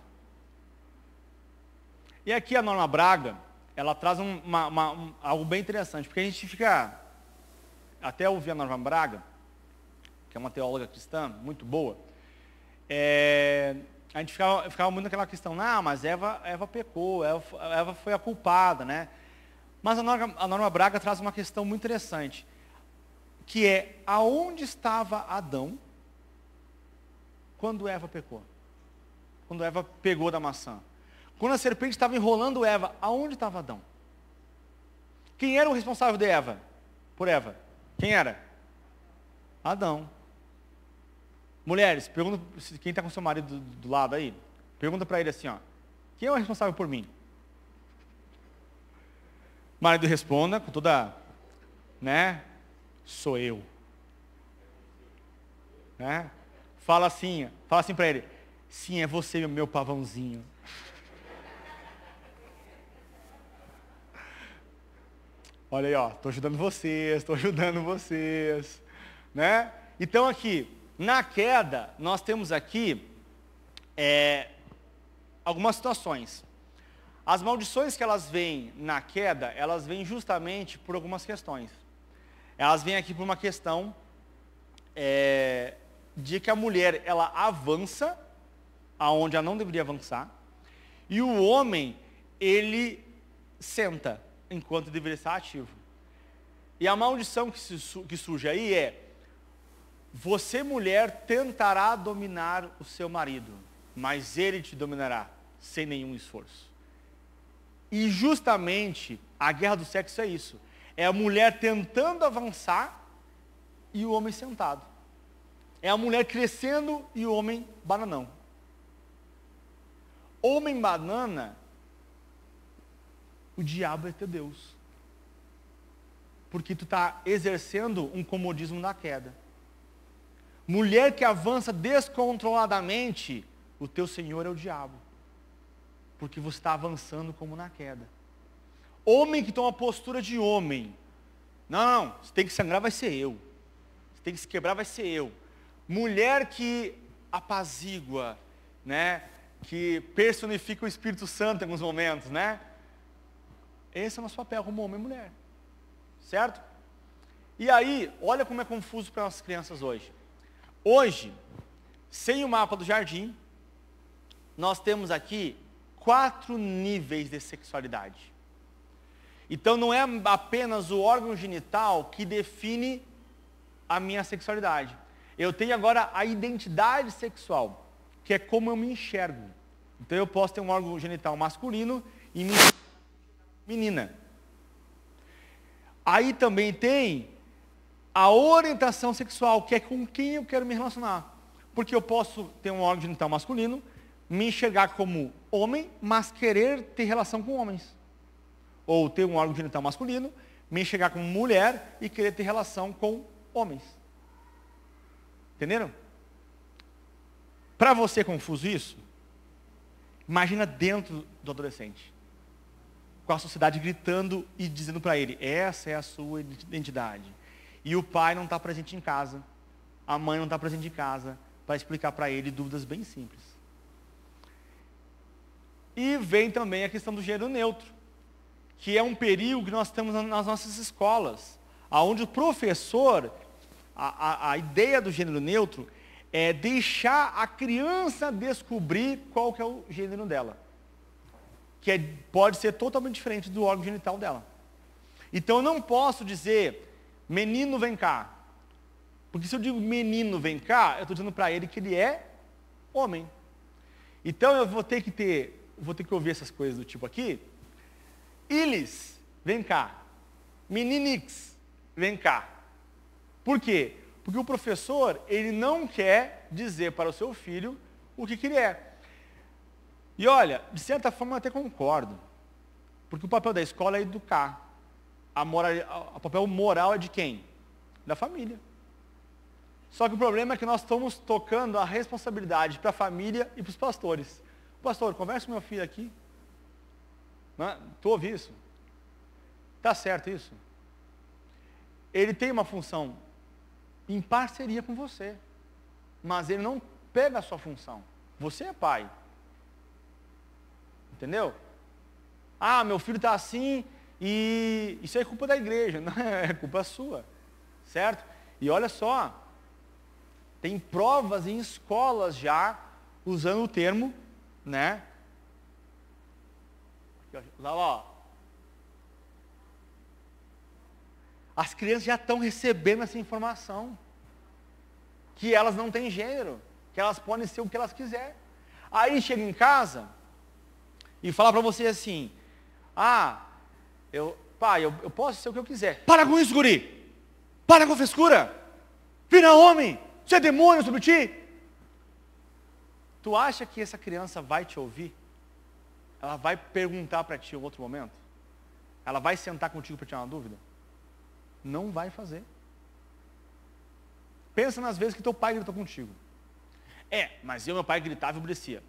E aqui a Norma Braga, ela traz algo bem interessante, porque a gente fica, até ouvir a Norma Braga, que é uma teóloga cristã, muito boa, a gente ficava muito naquela questão, mas Eva pecou, Eva foi a culpada, né? Mas a Norma Braga traz uma questão muito interessante, que é, aonde estava Adão quando Eva pecou? Quando Eva pegou da maçã? Quando a serpente estava enrolando Eva, aonde estava Adão? Quem era o responsável de Eva? Por Eva? Quem era? Adão. Mulheres, pergunta, quem está com seu marido do lado aí, pergunta para ele assim, ó, quem é o responsável por mim? O marido responda com toda, né, sou eu. Né? Fala assim para ele, sim, é você, meu pavãozinho. Olha aí, ó, estou ajudando vocês, né? Então aqui, na queda, nós temos aqui algumas situações. As maldições que elas vêm na queda, elas vêm justamente por algumas questões. Elas vêm aqui por uma questão de que a mulher, ela avança aonde ela não deveria avançar, e o homem, ele senta enquanto deveria estar ativo. E a maldição que surge aí é, você mulher tentará dominar o seu marido, mas ele te dominará sem nenhum esforço. E justamente a guerra do sexo é isso. É a mulher tentando avançar e o homem sentado. É a mulher crescendo e o homem bananão. Homem banana, o diabo é teu Deus. Porque tu está exercendo um comodismo na queda. Mulher que avança descontroladamente, o teu senhor é o diabo. Porque você está avançando como na queda. Homem que toma postura de homem. Não, se tem que sangrar vai ser eu. Se tem que se quebrar vai ser eu. Mulher que apazigua, né? Que personifica o Espírito Santo em alguns momentos, né? Esse é o nosso papel como homem e mulher. Certo? E aí, olha como é confuso para as crianças hoje. Hoje, sem o mapa do jardim, nós temos aqui 4 níveis de sexualidade. Então não é apenas o órgão genital que define a minha sexualidade. Eu tenho agora a identidade sexual, que é como eu me enxergo. Então eu posso ter um órgão genital masculino e menina. Aí também tem a orientação sexual, que é com quem eu quero me relacionar. Porque eu posso ter um órgão genital masculino, me enxergar como homem, mas querer ter relação com homens. Ou ter um órgão genital masculino, me enxergar como mulher e querer ter relação com homens. Entenderam? Para você é confuso isso? Imagina dentro do adolescente. Com a sociedade gritando e dizendo para ele, essa é a sua identidade. E o pai não está presente em casa, a mãe não está presente em casa, para explicar para ele dúvidas bem simples. E vem também a questão do gênero neutro, que é um perigo que nós temos nas nossas escolas, onde o professor, a ideia do gênero neutro é deixar a criança descobrir qual que é o gênero dela. Que pode ser totalmente diferente do órgão genital dela. Então eu não posso dizer, menino vem cá. Porque se eu digo menino vem cá, eu estou dizendo para ele que ele é homem. Então eu vou ter que ouvir essas coisas do tipo aqui. Ilis, vem cá. Meninix, vem cá. Por quê? Porque o professor, ele não quer dizer para o seu filho o que ele é. E olha, de certa forma eu até concordo. Porque o papel da escola é educar. O papel moral é de quem? Da família. Só que o problema é que nós estamos tocando a responsabilidade para a família e para os pastores. Pastor, conversa com meu filho aqui. Tu ouve isso? Está certo isso? Ele tem uma função em parceria com você. Mas ele não pega a sua função. Você é pai. Entendeu? Ah, meu filho está assim e isso é culpa da igreja. Não, é culpa sua. Certo? E olha só, tem provas em escolas já usando o termo, né? Lá, ó. As crianças já estão recebendo essa informação. Que elas não têm gênero. Que elas podem ser o que elas quiserem. Aí chega em casa e fala para você assim, pai, eu posso ser o que eu quiser. Para com isso, guri. Para com a frescura. Vira homem. Você é demônio sobre ti. Tu acha que essa criança vai te ouvir? Ela vai perguntar para ti em outro momento? Ela vai sentar contigo para tirar uma dúvida? Não vai fazer. Pensa nas vezes que teu pai gritou contigo. Mas meu pai gritava e obedecia.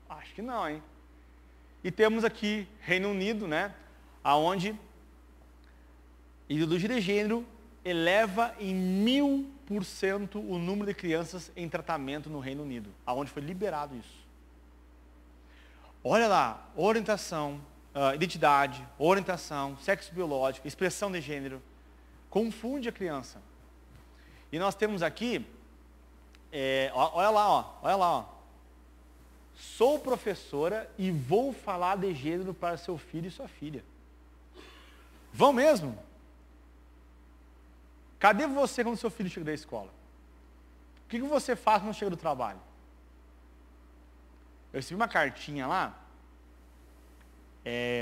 Acho que não, hein? E temos aqui Reino Unido, né? Aonde ideologia de gênero eleva em 1000% o número de crianças em tratamento no Reino Unido, aonde foi liberado isso. Olha lá, orientação, identidade, orientação, sexo biológico, expressão de gênero, confunde a criança. E nós temos aqui, olha lá, sou professora e vou falar de gênero para seu filho e sua filha. Vão mesmo? Cadê você quando seu filho chega da escola? O que você faz quando chega do trabalho? Eu recebi uma cartinha lá,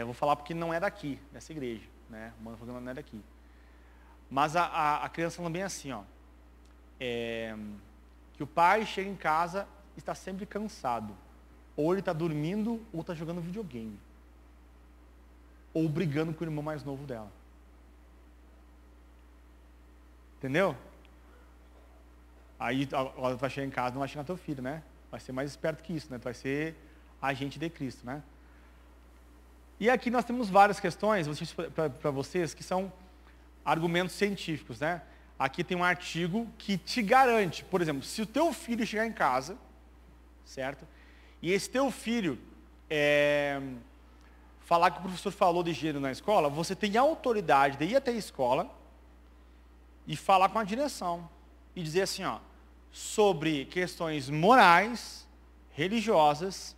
vou falar porque não é daqui, dessa igreja, né? O mano falou que não é daqui. Mas a criança falando bem assim, ó. que o pai chega em casa e está sempre cansado. Ou ele está dormindo, ou está jogando videogame. Ou brigando com o irmão mais novo dela. Entendeu? Aí, agora tu vai chegar em casa, não vai chegar teu filho, né? Vai ser mais esperto que isso, né? Tu vai ser agente de Cristo, né? E aqui nós temos várias questões para vocês que são argumentos científicos, né? Aqui tem um artigo que te garante, por exemplo, se o teu filho chegar em casa, certo? E esse teu filho falar que o professor falou de gênero na escola, você tem autoridade de ir até a escola e falar com a direção. E dizer assim, ó, sobre questões morais, religiosas,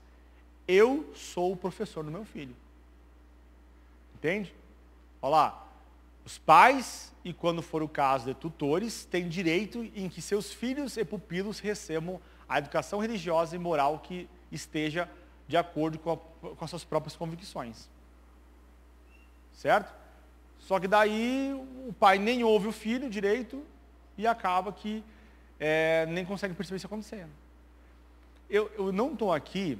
eu sou o professor do meu filho. Entende? Olha lá, os pais, e quando for o caso de tutores, têm direito em que seus filhos e pupilos recebam a educação religiosa e moral que esteja de acordo com as suas próprias convicções. Certo? Só que daí o pai nem ouve o filho direito e acaba que nem consegue perceber isso acontecendo. Eu não estou aqui,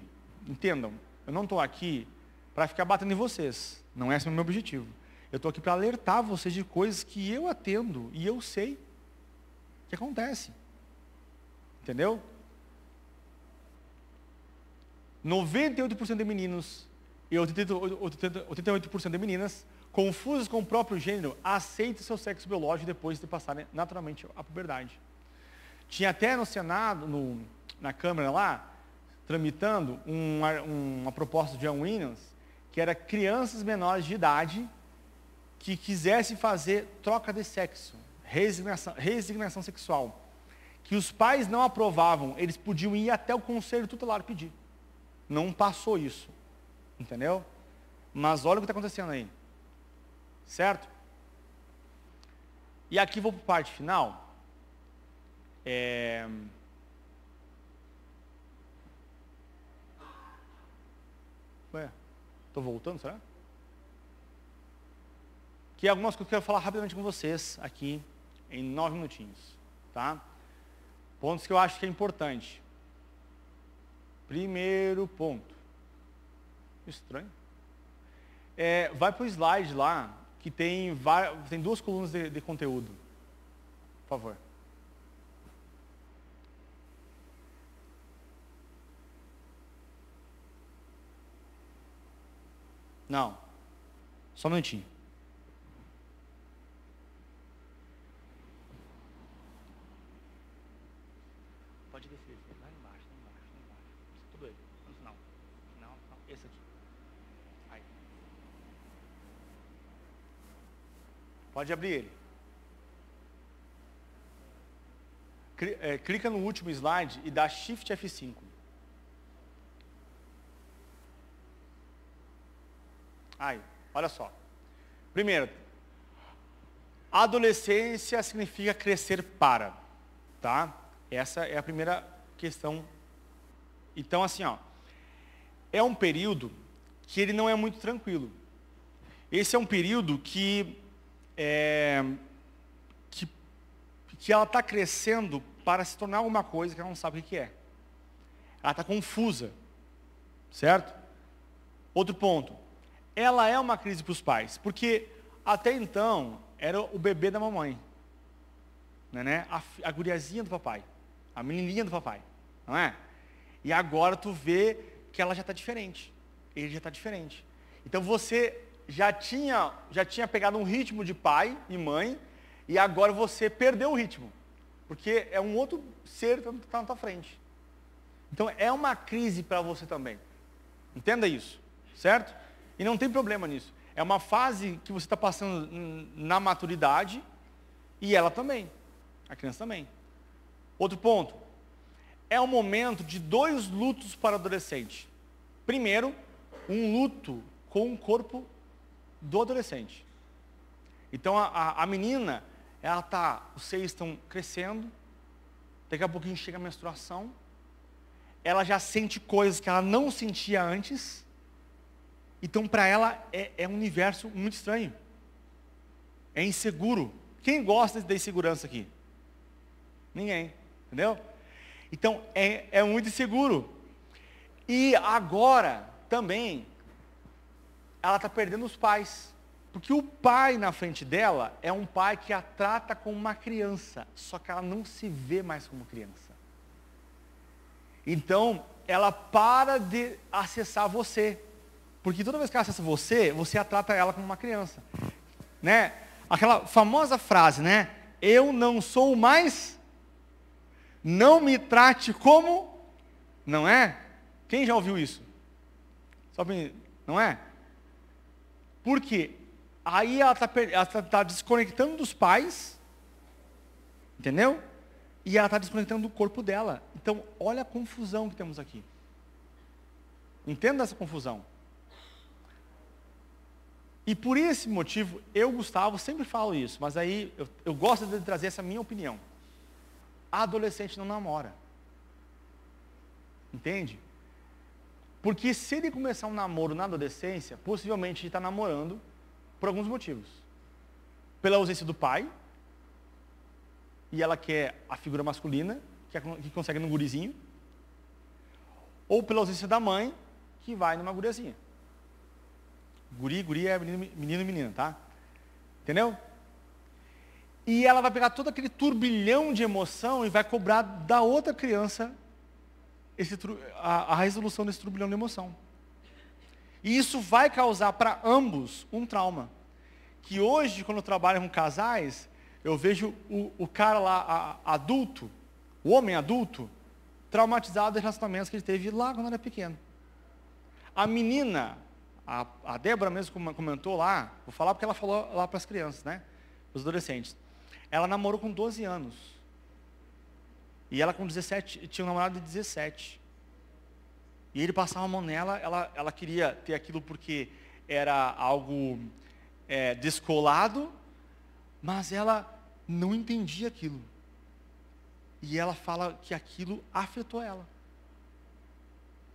entendam, eu não estou aqui para ficar batendo em vocês. Não é esse o meu objetivo. Eu estou aqui para alertar vocês de coisas que eu atendo e eu sei que acontece. Entendeu? 98% de meninos e 88% de meninas confusos com o próprio gênero aceitam seu sexo biológico depois de passarem naturalmente a puberdade. Tinha até no Senado, na Câmara lá, tramitando uma proposta de John Williams, que era crianças menores de idade que quisessem fazer troca de sexo, resignação sexual, que os pais não aprovavam, eles podiam ir até o conselho tutelar pedir. Não passou isso, entendeu? Mas olha o que está acontecendo aí, certo? E aqui vou para a parte final. Estou voltando, será? Que é algumas coisas que eu quero falar rapidamente com vocês aqui, em 9 minutinhos, tá? Pontos que eu acho que é importante. Primeiro ponto. Estranho. Vai para o slide lá, que tem 2 colunas de conteúdo. Por favor. Não. Só um minutinho. Pode descer. Lá embaixo. Tudo aí. No final. Não. Esse aqui. Aí. Pode abrir ele. Clica no último slide e dá Shift F5. Aí, olha só. Primeiro, adolescência significa crescer para, tá? Essa é a primeira questão. Então, assim, ó, é um período que ele não é muito tranquilo. Esse é um período que ela está crescendo para se tornar alguma coisa que ela não sabe o que é. Ela está confusa, certo? Outro ponto. Ela é uma crise para os pais, porque até então era o bebê da mamãe, né? A guriazinha do papai, a menininha do papai, não é? E agora tu vê que ela já está diferente, ele já está diferente. Então você já tinha pegado um ritmo de pai e mãe, e agora você perdeu o ritmo, porque é um outro ser que está na tua frente. Então é uma crise para você também, entenda isso, certo? E não tem problema nisso. É uma fase que você está passando na maturidade e ela também. A criança também. Outro ponto. É um momento de 2 lutos para o adolescente. Primeiro, um luto com o corpo do adolescente. Então a menina, os seios estão crescendo, daqui a pouquinho chega a menstruação, ela já sente coisas que ela não sentia antes. Então, para ela, é um universo muito estranho. É inseguro. Quem gosta da insegurança aqui? Ninguém. Entendeu? Então, é muito inseguro. E agora, também, ela está perdendo os pais. Porque o pai na frente dela é um pai que a trata como uma criança, só que ela não se vê mais como criança. Então, ela para de acessar você. Porque toda vez que ela acessa você, você a trata ela como uma criança. Né? Aquela famosa frase, né? Eu não sou mais, não me trate como, não é? Quem já ouviu isso? Não é? Por quê? Aí ela está desconectando dos pais, entendeu? E ela está desconectando do corpo dela. Então, olha a confusão que temos aqui. Entenda essa confusão. E por esse motivo, eu, Gustavo, sempre falo isso, mas aí eu gosto de trazer essa minha opinião. A adolescente não namora. Entende? Porque se ele começar um namoro na adolescência, possivelmente ele está namorando por alguns motivos. Pela ausência do pai, e ela quer a figura masculina, que consegue no gurizinho, ou pela ausência da mãe, que vai numa guriazinha. Guri é menino e menina, tá? Entendeu? E ela vai pegar todo aquele turbilhão de emoção e vai cobrar da outra criança a resolução desse turbilhão de emoção. E isso vai causar para ambos um trauma. Que hoje, quando eu trabalho com casais, eu vejo o cara lá, adulto, o homem adulto, traumatizado dos relacionamentos que ele teve lá quando era pequeno. A menina, a Débora mesmo comentou lá, vou falar porque ela falou lá para as crianças, né? Os adolescentes. Ela namorou com 12 anos. E ela com 17, tinha um namorado de 17. E ele passava a mão nela, ela queria ter aquilo porque era algo descolado, mas ela não entendia aquilo. E ela fala que aquilo afetou ela.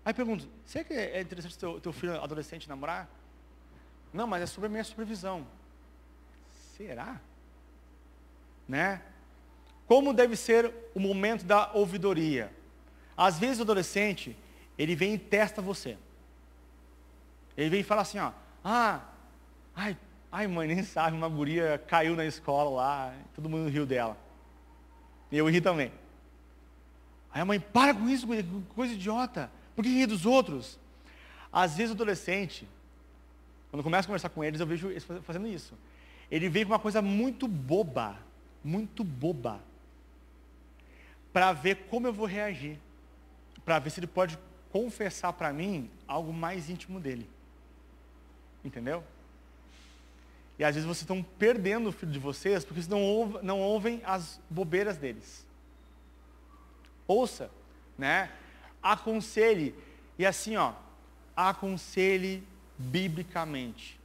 Aí pergunto, será que é interessante teu filho adolescente namorar? Não, mas é sobre a minha supervisão. Será? Né? Como deve ser o momento da ouvidoria? Às vezes o adolescente, ele vem e testa você. Ele vem e fala assim, ó, ai mãe, nem sabe, uma guria caiu na escola lá, todo mundo riu dela. E eu ri também. Aí a mãe, para com isso, coisa idiota. Por que rir dos outros? Às vezes o adolescente, quando eu começo a conversar com eles, eu vejo eles fazendo isso. Ele vem com uma coisa muito boba, para ver como eu vou reagir. Para ver se ele pode confessar para mim algo mais íntimo dele. Entendeu? E às vezes vocês estão perdendo o filho de vocês, porque vocês não ouvem as bobeiras deles. Ouça, né? Aconselhe, e assim, ó, aconselhe biblicamente.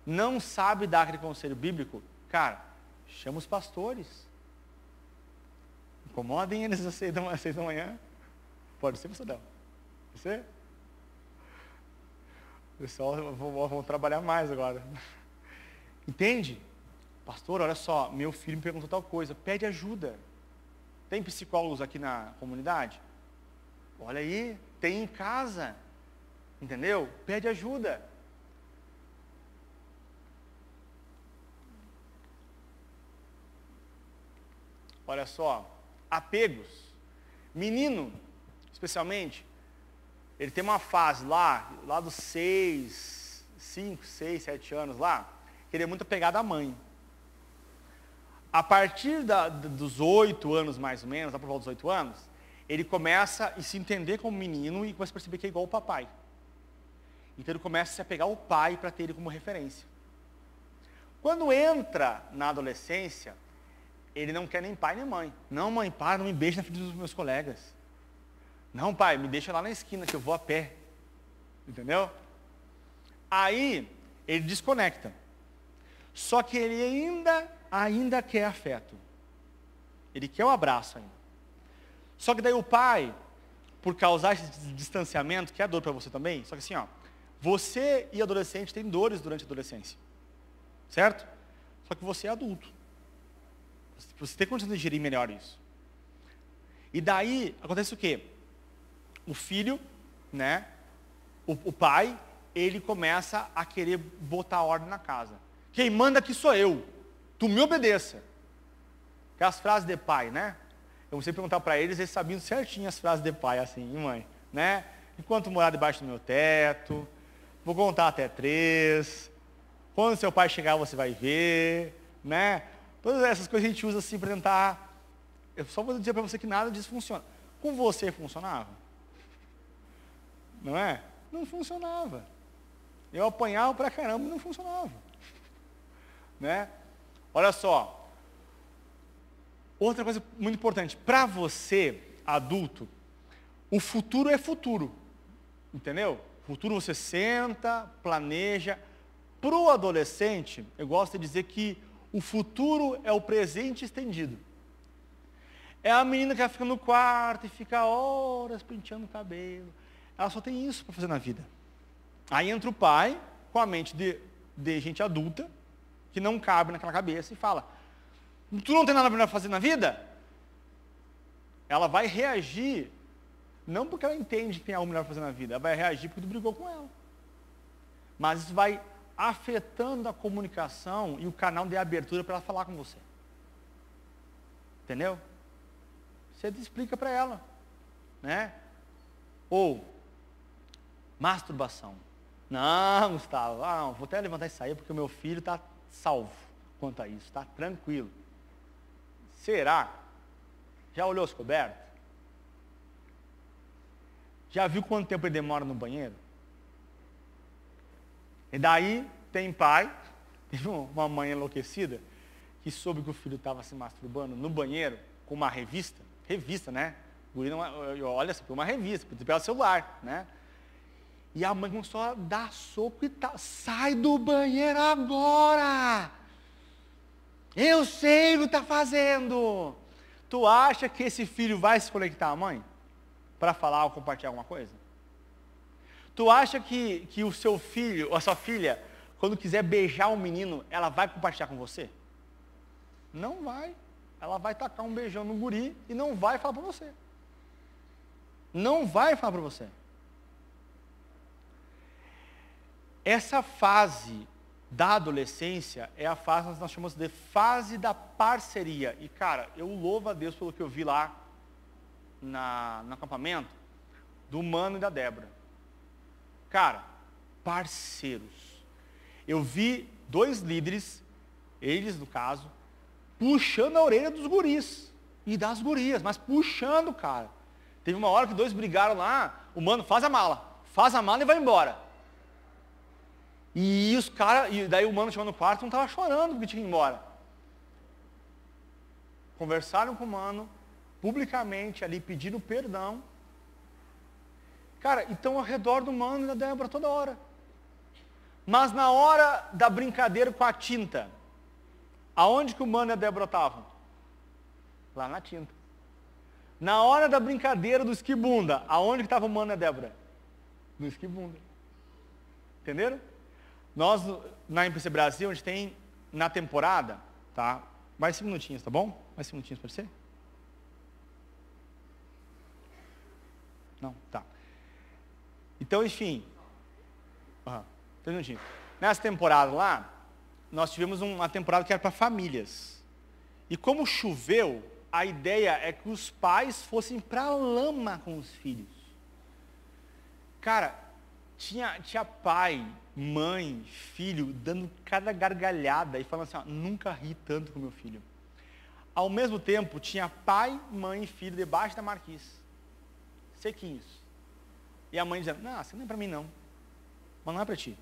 Não sabe dar aquele conselho bíblico? Cara, chama os pastores. Incomodem eles às 6 da manhã. Pode ser, pastor Del? Pode ser? O pessoal vão trabalhar mais agora. Entende? Pastor, olha só, meu filho me perguntou tal coisa. Pede ajuda. Tem psicólogos aqui na comunidade? Olha aí, tem em casa. Entendeu? Pede ajuda. Olha só, apegos. Menino, especialmente, ele tem uma fase lá dos 5, 6, 7 anos lá, que ele é muito apegado à mãe. A partir dos 8 anos, mais ou menos, lá por volta dos 8 anos, ele começa a se entender como menino e começa a perceber que é igual ao papai. Então ele começa a se apegar ao pai para ter ele como referência. Quando entra na adolescência, ele não quer nem pai nem mãe. Não, mãe, para, não me beije na frente dos meus colegas. Não, pai, me deixa lá na esquina que eu vou a pé. Entendeu? Aí, ele desconecta. Só que ele ainda quer afeto. Ele quer um abraço ainda. Só que daí o pai, por causar esse distanciamento, que é dor para você também, só que assim, ó, você e adolescente têm dores durante a adolescência. Certo? Só que você é adulto. Você tem condição de gerir melhor isso. E daí, acontece o quê? O filho, né? O pai, ele começa a querer botar ordem na casa. Quem manda aqui sou eu. Tu me obedeça. Aquelas frases de pai, né? Eu comecei a perguntar para eles, eles sabiam certinho as frases de pai, assim, mãe, né? Enquanto morar debaixo do meu teto, vou contar até 3, quando seu pai chegar você vai ver, né? Todas essas coisas a gente usa assim para tentar. Eu só vou dizer para você que nada disso funciona. Com você funcionava? Não é? Não funcionava. Eu apanhava pra caramba e não funcionava. Né? Olha só. Outra coisa muito importante. Para você, adulto, o futuro é futuro. Entendeu? Futuro você senta, planeja. Para o adolescente, eu gosto de dizer que o futuro é o presente estendido. É a menina que vai ficar no quarto e fica horas penteando o cabelo. Ela só tem isso para fazer na vida. Aí entra o pai, com a mente de gente adulta, que não cabe naquela cabeça, e fala, tu não tem nada para fazer na vida? Ela vai reagir, não porque ela entende que tem algo melhor para fazer na vida, ela vai reagir porque tu brigou com ela. Mas isso vai afetando a comunicação e o canal de abertura para ela falar com você. Entendeu? Você explica para ela, né? Ou, masturbação. Não, Gustavo, não, vou até levantar isso aí porque o meu filho está salvo quanto a isso, está tranquilo. Será? Já olhou as cobertas? Já viu quanto tempo ele demora no banheiro? E daí tem pai, teve uma mãe enlouquecida, que soube que o filho estava se masturbando no banheiro com uma revista, né? Olha, só uma revista, pelo celular, né? E a mãe começou a dar soco e tal. Sai do banheiro agora! Eu sei o que está fazendo! Tu acha que esse filho vai se conectar à mãe? Para falar ou compartilhar alguma coisa? Tu acha que o seu filho, ou a sua filha, quando quiser beijar um menino, ela vai compartilhar com você? Não vai. Ela vai tacar um beijão no guri e não vai falar para você. Não vai falar para você. Essa fase da adolescência é a fase que nós chamamos de fase da parceria. E, cara, eu louvo a Deus pelo que eu vi lá no acampamento do Mano e da Débora. Cara, parceiros. Eu vi 2 líderes, eles no caso, puxando a orelha dos guris e das gurias, mas puxando, cara. Teve uma hora que 2 brigaram lá, o Mano, faz a mala e vai embora. E os caras, e daí o Mano chegou no quarto e não estava chorando porque tinha que ir embora. Conversaram com o Mano, publicamente ali, pedindo perdão. Cara, então ao redor do Mano e da Débora toda hora. Mas na hora da brincadeira com a tinta, aonde que o Mano e a Débora estavam? Lá na tinta. Na hora da brincadeira do esquibunda, aonde que estava o Mano e a Débora? No esquibunda. Entenderam? Nós, na MPC Brasil, a gente tem, na temporada, tá? Mais 5 minutinhos, tá bom? Mais 5 minutinhos, pode ser? Não? Tá. Então, enfim. 3 minutinhos. Nessa temporada lá, nós tivemos uma temporada que era para famílias. E como choveu, a ideia é que os pais fossem para a lama com os filhos. Cara, tinha pai, mãe, filho, dando cada gargalhada e falando assim, ó, nunca ri tanto com meu filho. Ao mesmo tempo, tinha pai, mãe e filho debaixo da marquise. Sequinhos. E a mãe dizendo, não, isso não é para mim não. Mas não é para ti.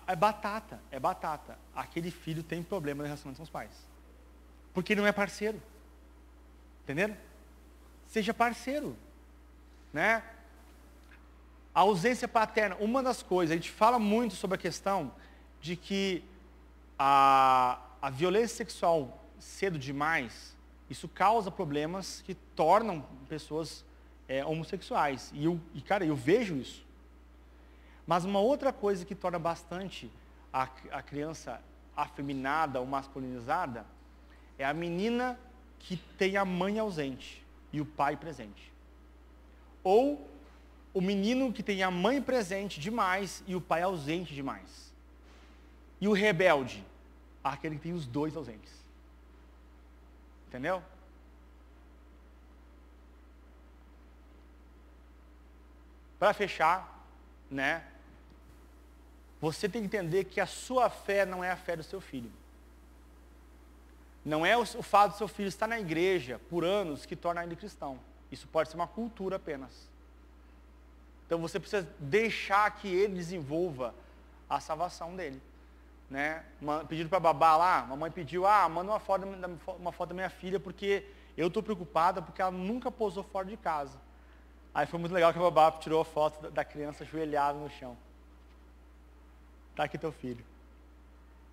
É batata. Aquele filho tem problema no relacionamento com os pais. Porque ele não é parceiro. Entenderam? Seja parceiro. Né? A ausência paterna, uma das coisas, a gente fala muito sobre a questão de que a violência sexual cedo demais, isso causa problemas que tornam pessoas homossexuais. E, cara, eu vejo isso. Mas uma outra coisa que torna bastante a criança afeminada ou masculinizada é a menina que tem a mãe ausente e o pai presente. Ou o menino que tem a mãe presente demais e o pai ausente demais. E o rebelde, aquele que tem os dois ausentes. Entendeu? Para fechar, né? Você tem que entender que a sua fé não é a fé do seu filho. Não é o fato do seu filho estar na igreja por anos que torna ele cristão. Isso pode ser uma cultura apenas. Então você precisa deixar que ele desenvolva a salvação dele. Né? Pediram para babá lá, mamãe pediu, manda uma foto da minha filha, porque eu estou preocupada porque ela nunca posou fora de casa. Aí foi muito legal que a babá tirou a foto da criança ajoelhada no chão. Está aqui teu filho.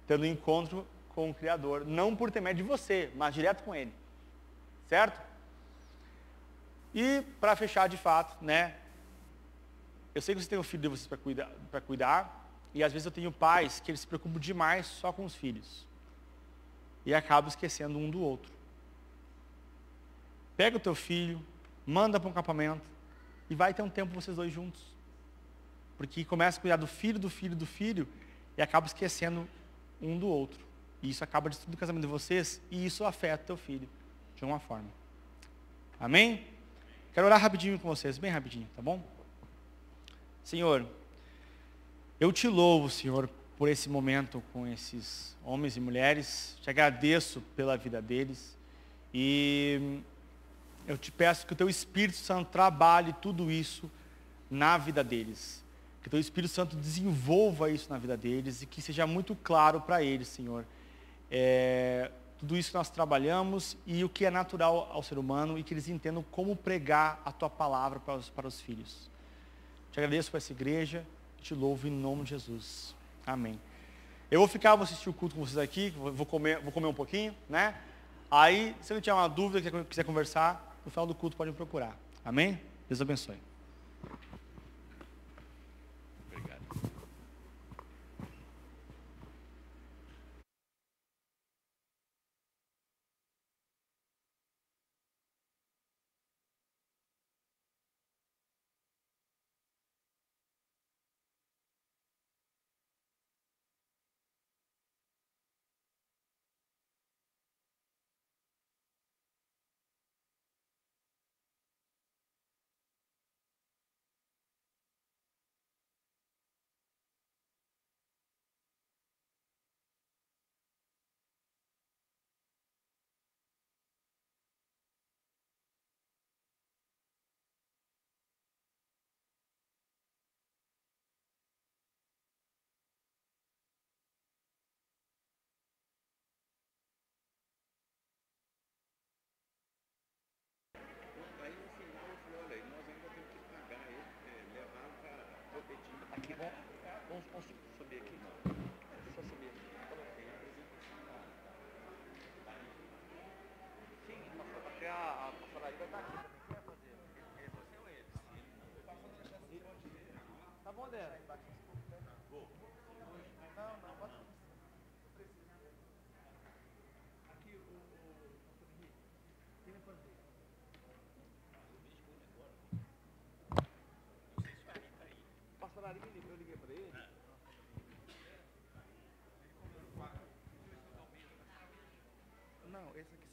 Tendo um encontro com o Criador. Não por intermédio de você, mas direto com Ele. Certo? E para fechar de fato, né? Eu sei que você tem um filho de vocês para cuidar. E às vezes eu tenho pais que eles se preocupam demais só com os filhos. E acabam esquecendo um do outro. Pega o teu filho, manda para um acampamento. E vai ter um tempo vocês dois juntos. Porque começa a cuidar do filho, e acaba esquecendo um do outro. E isso acaba destruindo o casamento de vocês, e isso afeta o teu filho, de uma forma. Amém? Quero orar rapidinho com vocês, bem rapidinho, tá bom? Senhor, eu te louvo, Senhor, por esse momento com esses homens e mulheres. Te agradeço pela vida deles. E eu te peço que o teu Espírito Santo trabalhe tudo isso na vida deles. Que o teu Espírito Santo desenvolva isso na vida deles e que seja muito claro para eles, Senhor. Tudo isso que nós trabalhamos e o que é natural ao ser humano e que eles entendam como pregar a tua palavra para os filhos. Te agradeço por essa igreja e te louvo em nome de Jesus. Amém. Eu vou assistir o culto com vocês aqui, vou comer um pouquinho, né? Aí, se não tiver uma dúvida, quiser conversar, no final do culto pode me procurar. Amém? Deus abençoe. Vamos subir aqui. Só subir. Sim, porque a pastelaria vai estar aqui também. Quem vai fazer? Você ou ele? Tá bom, Débora. Não, pode ser. Aqui o Henrique. Quem vai fazer? Pastelaria, eu liguei para ele. Não, esse aqui